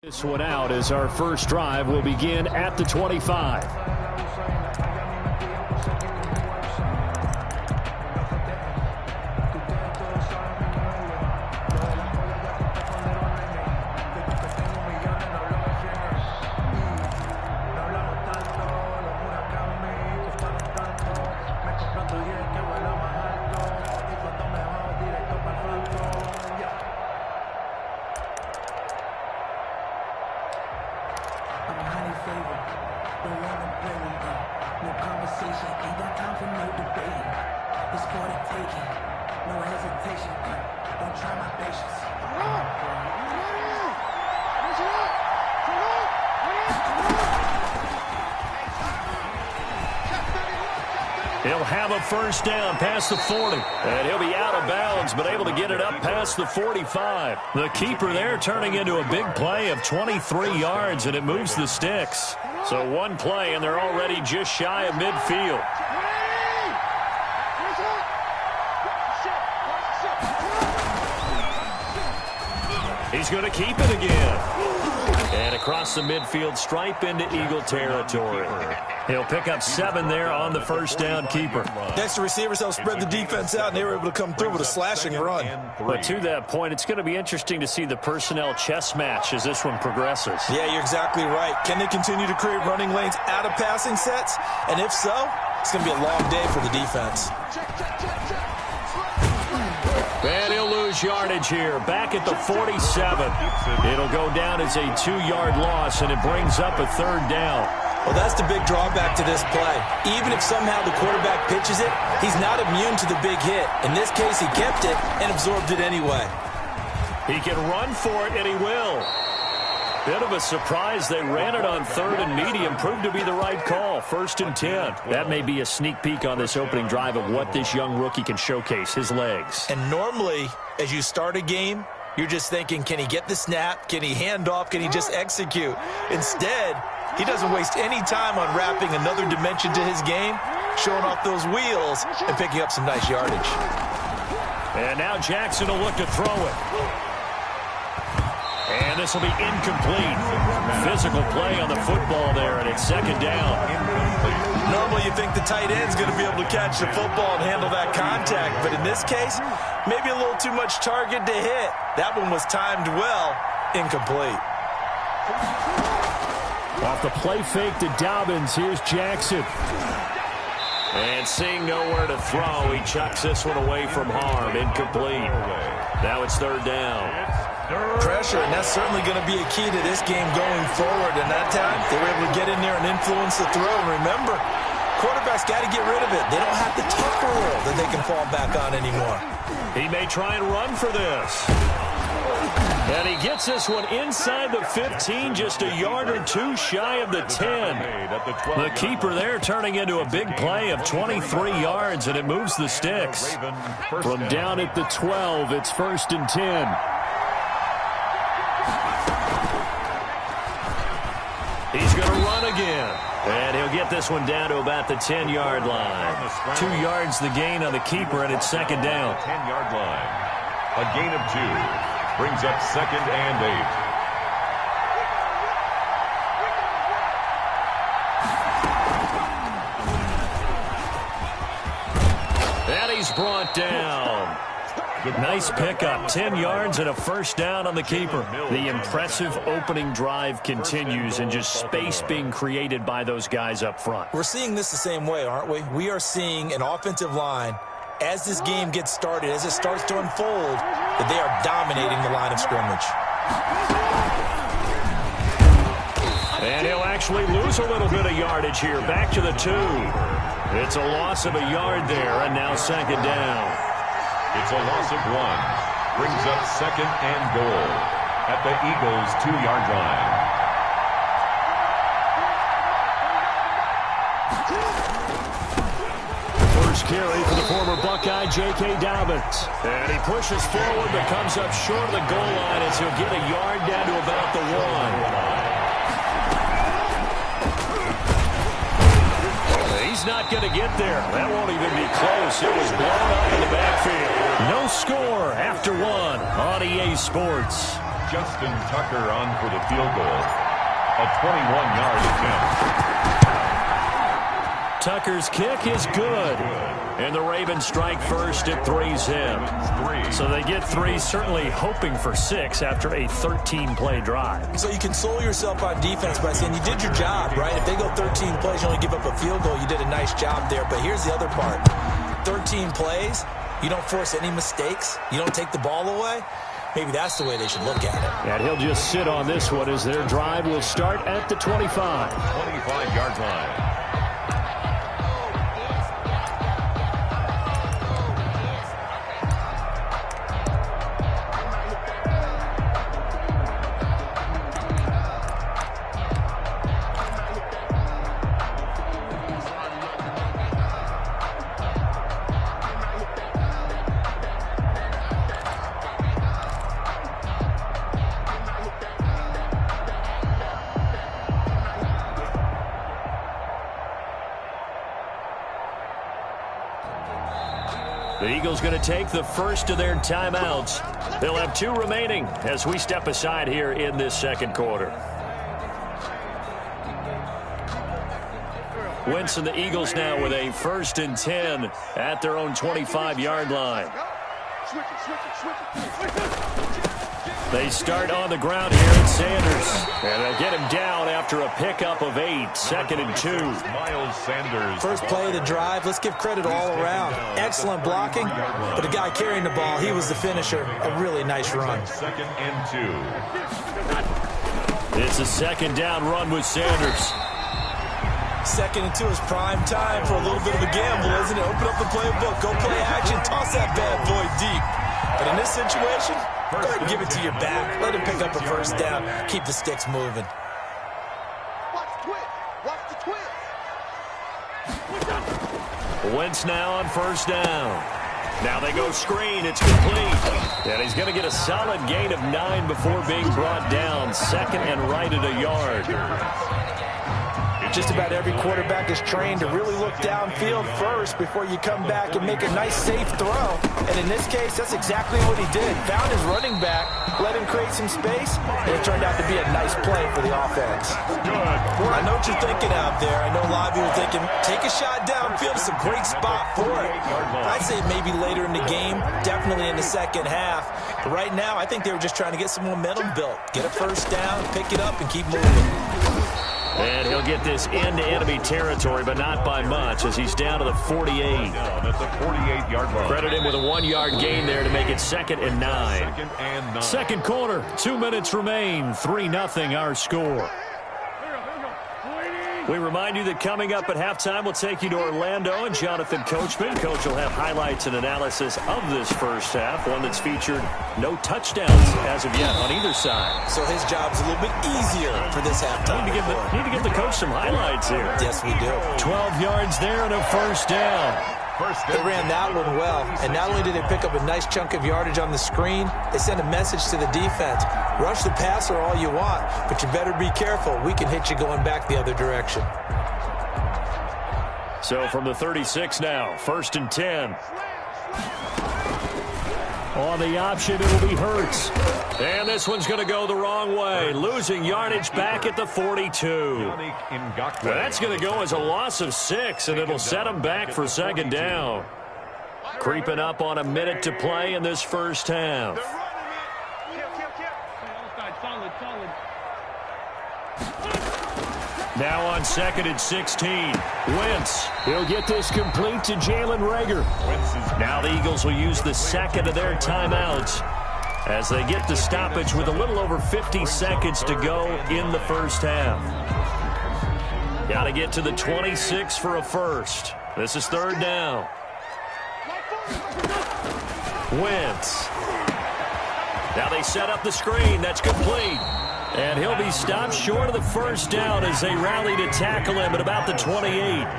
This one out as our first drive will begin at the 25. He'll have a first down past the 40. And he'll be out of bounds, but able to get it up past the 45. The keeper there turning into a big play of 23 yards, and it moves the sticks. So one play, and they're already just shy of midfield. He's going to keep it again. And across the midfield stripe into Eagle territory. He'll pick up 7 there on the first down keeper. Next, the receivers help spread the defense out, and they were able to come through with a slashing run. But to that point, it's going to be interesting to see the personnel chess match as this one progresses. Yeah, you're exactly right. Can they continue to create running lanes out of passing sets? And if so, it's going to be a long day for the defense. And he'll lose yardage here. Back at the 47. It'll go down as a 2-yard loss, and it brings up a 3rd down. Well, that's the big drawback to this play. Even if somehow the quarterback pitches it, he's not immune to the big hit. In this case, he kept it and absorbed it anyway. He can run for it, and he will. Bit of a surprise. They ran it on 3rd and medium. Proved to be the right call. 1st and 10. That may be a sneak peek on this opening drive of what this young rookie can showcase, his legs. And normally, as you start a game, you're just thinking, can he get the snap? Can he hand off? Can he just execute? Instead, he doesn't waste any time on wrapping another dimension to his game, showing off those wheels, and picking up some nice yardage. And now Jackson will look to throw it. And this will be incomplete. Physical play on the football there, and it's 2nd down. Normally you think the tight end's going to be able to catch the football and handle that contact, but in this case, maybe a little too much target to hit. That one was timed well, incomplete. Off the play fake to Dobbins, here's Jackson. And seeing nowhere to throw, he chucks this one away from harm, incomplete. Now it's 3rd down. Pressure, and that's certainly going to be a key to this game going forward. And that time, they were able to get in there and influence the throw. And remember, quarterbacks got to get rid of it. They don't have the tucker roll that they can fall back on anymore. He may try and run for this. And he gets this one inside the 15, just a yard or 2 shy of the 10. The keeper there turning into a big play of 23 yards, and it moves the sticks. From down at the 12, it's 1st and 10. He's going to run again. And he'll get this one down to about the 10-yard line. 2 yards the gain on the keeper, and it's 2nd down. 10-yard line. A gain of 2 brings up 2nd and 8. And he's brought down. Nice pickup, 10 yards and a first down on the keeper. The impressive opening drive continues and just space being created by those guys up front. We're seeing this the same way, aren't we? We are seeing an offensive line, as this game gets started, as it starts to unfold, that they are dominating the line of scrimmage. And he'll actually lose a little bit of yardage here. Back to the 2. It's a loss of a yard there, and now second down. It's a loss of 1. Brings up second and goal at the Eagles' 2-yard line. First carry for the former Buckeye, J.K. Dobbins. And he pushes forward but comes up short of the goal line as he'll get a yard down to about the 1. He's not going to get there. That won't even be close. It was blown up in the backfield. No score after 1 on EA Sports. Justin Tucker on for the field goal. A 21-yard attempt. Tucker's kick is good. And the Ravens strike first at 3-zip. So they get 3, certainly hoping for 6 after a 13-play drive. So you console yourself on defense by saying you did your job, right? If they go 13 plays, you only give up a field goal, you did a nice job there. But here's the other part. 13 plays, you don't force any mistakes, you don't take the ball away. Maybe that's the way they should look at it. And he'll just sit on this one as their drive will start at the 25. 25-yard line. The Eagles going to take the first of their timeouts. They'll have 2 remaining as we step aside here in this second quarter. Wentz and the Eagles now with a 1st and 10 at their own 25-yard line. They start on the ground here at Sanders. And they'll get him down after a pickup of 8. 2nd and 2. Miles Sanders. First play of the drive. Let's give credit all around. Excellent blocking. But the guy carrying the ball, he was the finisher. A really nice run. 2nd and 2. It's a 2nd down run with Sanders. 2nd and 2 is prime time for a little bit of a gamble, isn't it? Open up the playbook. Go play action. Toss that bad boy deep. But in this situation, go ahead and give it to your back. Let him pick up a first down. Keep the sticks moving. Watch the twist. Watch the twist. Wentz now on 1st down. Now they go screen. It's complete. And he's going to get a solid gain of 9 before being brought down. 2nd and right at a yard. Just about every quarterback is trained to really look downfield first before you come back and make a nice, safe throw. And in this case, that's exactly what he did. Found his running back, let him create some space, and it turned out to be a nice play for the offense. Good. I know what you're thinking out there. I know a lot of you are thinking, take a shot downfield. It's a great spot for it. I'd say maybe later in the game, definitely in the second half. But right now, I think they were just trying to get some momentum built. Get a first down, pick it up, and keep moving. And he'll get this into enemy territory, but not by much, as he's down to the 48. At the 48-yard line. Credit him with a 1-yard gain there to make it 2nd and 9. 2nd and 9. Second quarter, 2 minutes remain. 3-0 our score. We remind you that coming up at halftime, we'll take you to Orlando and Jonathan Coachman. Coach will have highlights and analysis of this first half, one that's featured no touchdowns as of yet on either side. So his job's a little bit easier for this halftime. Need to give the coach some highlights here. Yes, we do. 12 yards there and a first down. They ran that one well, and not only did they pick up a nice chunk of yardage on the screen, they sent a message to the defense. Rush the passer all you want, but you better be careful. We can hit you going back the other direction. So from the 36 now, 1st and 10. On the option, it'll be Hurts. And this one's going to go the wrong way, losing yardage back at the 42. Well, that's going to go as a loss of 6, and it'll set them back for 2nd down. Creeping up on a minute to play in this first half. Now on 2nd and 16. Wentz. He'll get this complete to Jalen Reagor. Now the Eagles will use the second of their timeouts as they get the stoppage with a little over 50 seconds to go in the first half. Got to get to the 26 for a first. This is 3rd down. Wentz. Now they set up the screen. That's complete. And he'll be stopped short of the first down as they rally to tackle him at about the 28.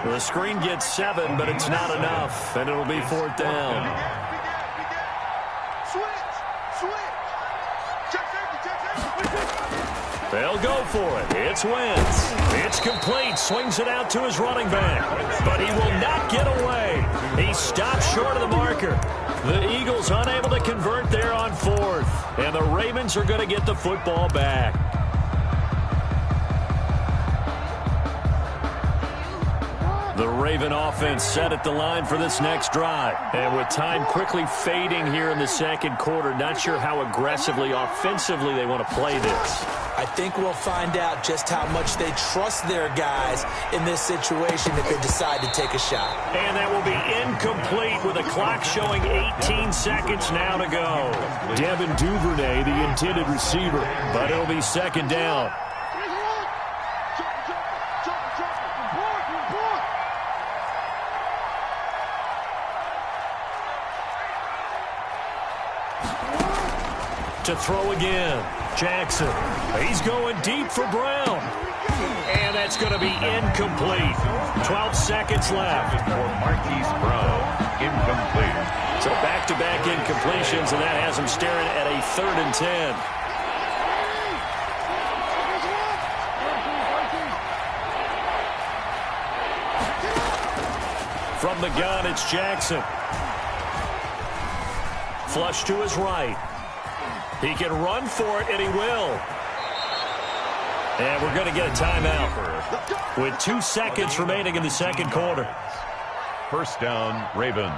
The screen gets 7, but it's not enough, and it'll be 4th down. They'll go for it. It's Wentz. It's complete. Swings it out to his running back. But he will not get away. He stopped short of the marker. The Eagles unable to convert there on 4th. And the Ravens are going to get the football back. The Raven offense set at the line for this next drive. And with time quickly fading here in the second quarter, not sure how aggressively, offensively they want to play this. I think we'll find out just how much they trust their guys in this situation if they decide to take a shot. And that will be incomplete with the clock showing 18 seconds now to go. Devin Duvernay, the intended receiver, but it'll be 2nd down. To throw again. Jackson. He's going deep for Brown. And that's going to be incomplete. 12 seconds left. For Marquise Brown, incomplete. So back-to-back incompletions, and that has him staring at a 3rd and 10. From the gun, it's Jackson. Flush to his right. He can run for it, and he will. And we're going to get a timeout with 2 seconds remaining in the second quarter. 1st down, Ravens.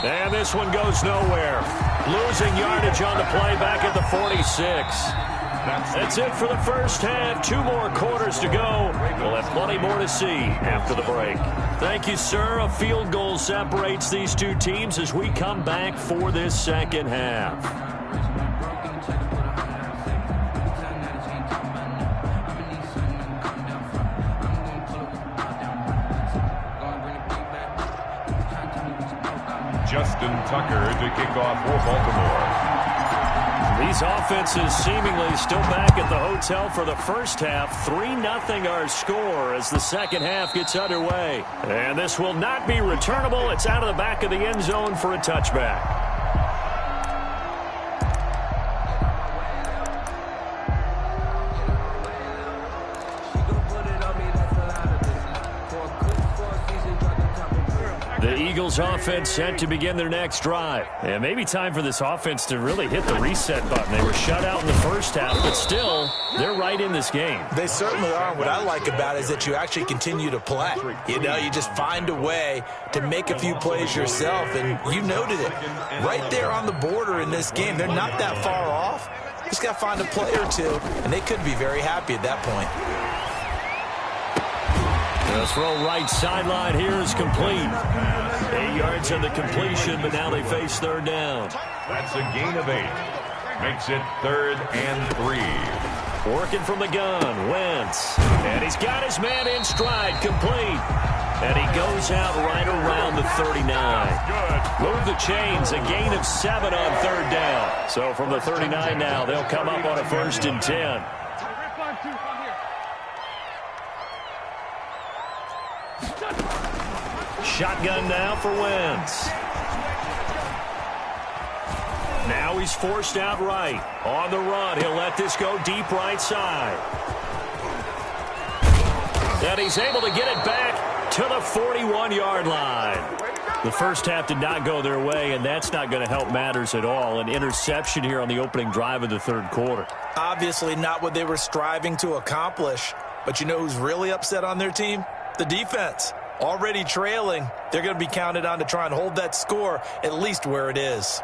And this one goes nowhere. Losing yardage on the play back at the 46. That's it for the first half. 2 more quarters to go. We'll have plenty more to see after the break. Thank you, sir. A field goal separates these two teams as we come back for this second half. Justin Tucker to kick off for Baltimore. These offenses seemingly still back at the hotel for the first half. 3-0 our score as the second half gets underway. And this will not be returnable. It's out of the back of the end zone for a touchback. The Eagles offense set to begin their next drive. And maybe time for this offense to really hit the reset button. They were shut out in the first half, but still, they're right in this game. They certainly are. What I like about it is that you actually continue to play. You know, you just find a way to make a few plays yourself, and you noted it. Right there on the border in this game, they're not that far off. Just got to find a play or two, and they could be very happy at that point. The throw right sideline here is complete. 8 yards on the completion, but now they face 3rd down. That's a gain of 8. Makes it 3rd and 3. Working from the gun, Wentz. And he's got his man in stride, complete. And he goes out right around the 39. Move the chains, a gain of 7 on 3rd down. So from the 39 now, they'll come up on a 1st and 10. Shotgun now for Wentz. Now he's forced out right. On the run, he'll let this go deep right side. And he's able to get it back to the 41-yard line. The first half did not go their way, and that's not going to help matters at all. An interception here on the opening drive of the third quarter. Obviously not what they were striving to accomplish. But you know who's really upset on their team? The defense. Already trailing, they're going to be counted on to try and hold that score at least where it is.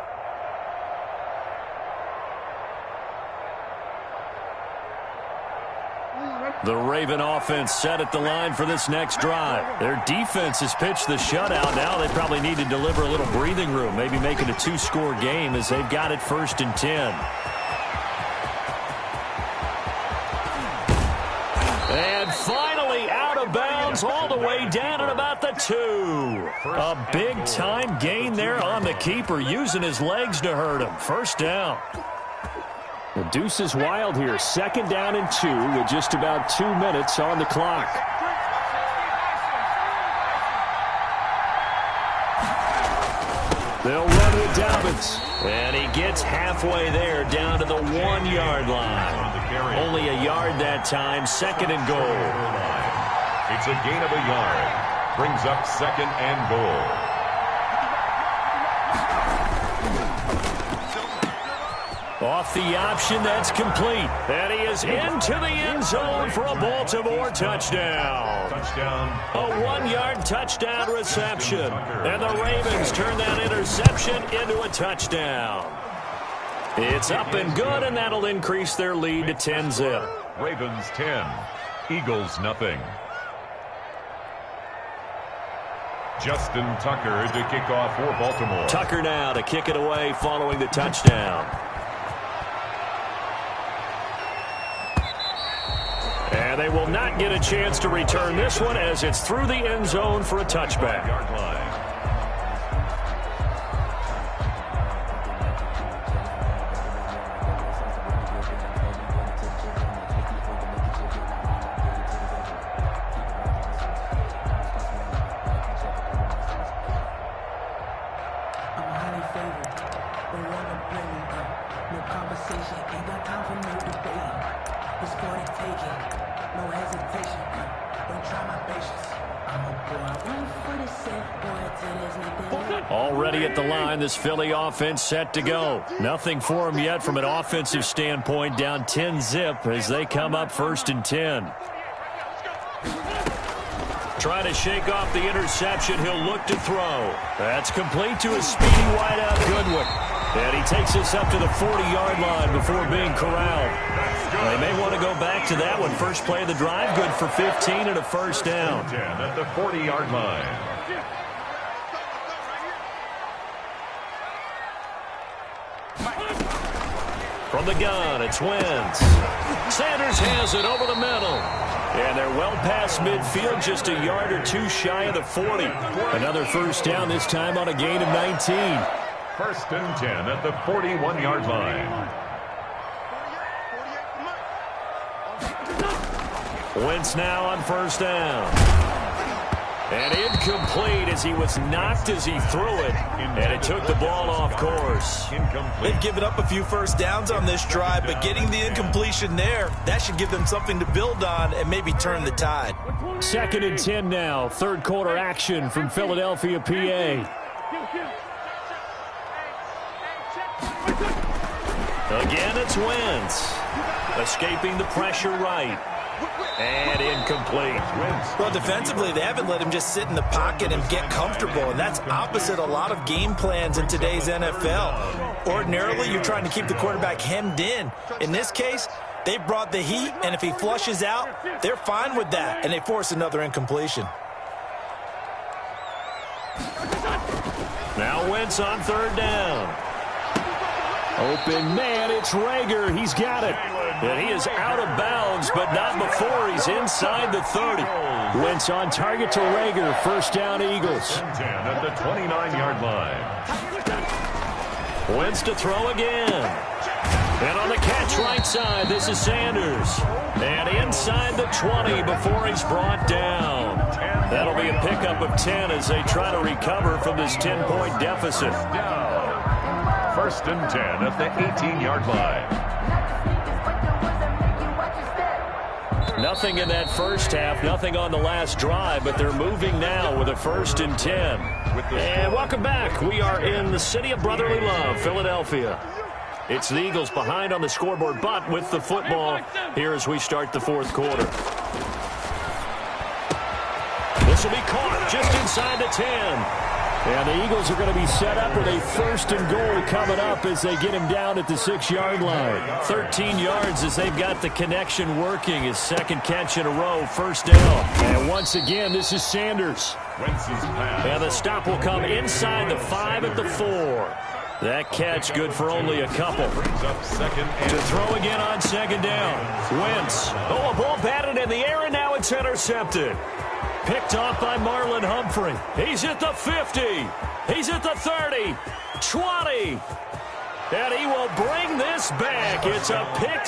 The Raven offense set at the line for this next drive. Their defense has pitched the shutout. Now they probably need to deliver a little breathing room, maybe make it a two-score game as they've got it 1st and 10. And finally out of bounds all the way down at about the 2. A big-time gain there on the keeper, using his legs to hurt him. First down. The deuce is wild here. 2nd down and 2 with just about 2 minutes on the clock. They'll run with Dobbins. And he gets halfway there down to the 1-yard line. Only a yard that time. 2nd and goal. It's a gain of a yard. Brings up 2nd and goal. Off the option, that's complete. And he is into the end zone for a Baltimore touchdown. A 1-yard touchdown reception. And the Ravens turn that interception into a touchdown. It's up and good, and that'll increase their lead to 10-zip. Ravens 10, Eagles nothing. Justin Tucker to kick off for Baltimore. Tucker now to kick it away following the touchdown. And they will not get a chance to return this one as it's through the end zone for a touchback. Yard line. Already at the line, this Philly offense set to go. Nothing for them yet from an offensive standpoint, down 10-zip as they come up 1st and 10. Trying to shake off the interception, he'll look to throw. That's complete to a speedy wideout Goodwin. And he takes us up to the 40-yard line before being corralled. They may want to go back to that one. First play of the drive, good for 15 and a first down. 10 at the 40-yard line. From the gun, it's Wentz. Sanders has it over the middle. And they're well past midfield, just a yard or two shy of the 40. Another first down, this time on a gain of 19. 1st and 10 at the 41-yard line. Wentz now on first down. And incomplete as he was knocked as he threw it. And it took the ball off course. They've given up a few first downs on this drive, but getting the incompletion there, that should give them something to build on and maybe turn the tide. 2nd and 10 now. Third quarter action from Philadelphia, PA. Again, it's Wentz. Escaping the pressure right. And incomplete. Well, defensively, they haven't let him just sit in the pocket and get comfortable, and that's opposite a lot of game plans in today's NFL. Ordinarily, you're trying to keep the quarterback hemmed in. In this case, they brought the heat, and if he flushes out, they're fine with that, and they force another incompletion. Now Wentz on 3rd down. Open man, it's Rager. He's got it. And he is out of bounds, but not before he's inside the 30. Wentz on target to Rager. First down, Eagles. 10 at the 29-yard line. Wentz to throw again. And on the catch right side, this is Sanders. And inside the 20 before he's brought down. That'll be a pickup of 10 as they try to recover from this 10-point deficit. 1st and 10 at the 18-yard line. Nothing in that first half, nothing on the last drive, but they're moving now with a 1st and 10. And welcome back. We are in the city of brotherly love, Philadelphia. It's the Eagles behind on the scoreboard, but with the football here as we start the 4th quarter. This will be caught just inside the 10. And the Eagles are going to be set up with a 1st and goal coming up as they get him down at the 6-yard line. 13 yards as they've got the connection working. His 2nd catch in a row, 1st down. And once again, this is Sanders. And the stop will come inside the 5 at the 4. That catch good for only a couple. To throw again on 2nd down. Wentz. Oh, a ball batted in the air, and now it's intercepted. Picked off by Marlon Humphrey. He's at the 50. He's at the 30. 20. And he will bring this back. It's a pick.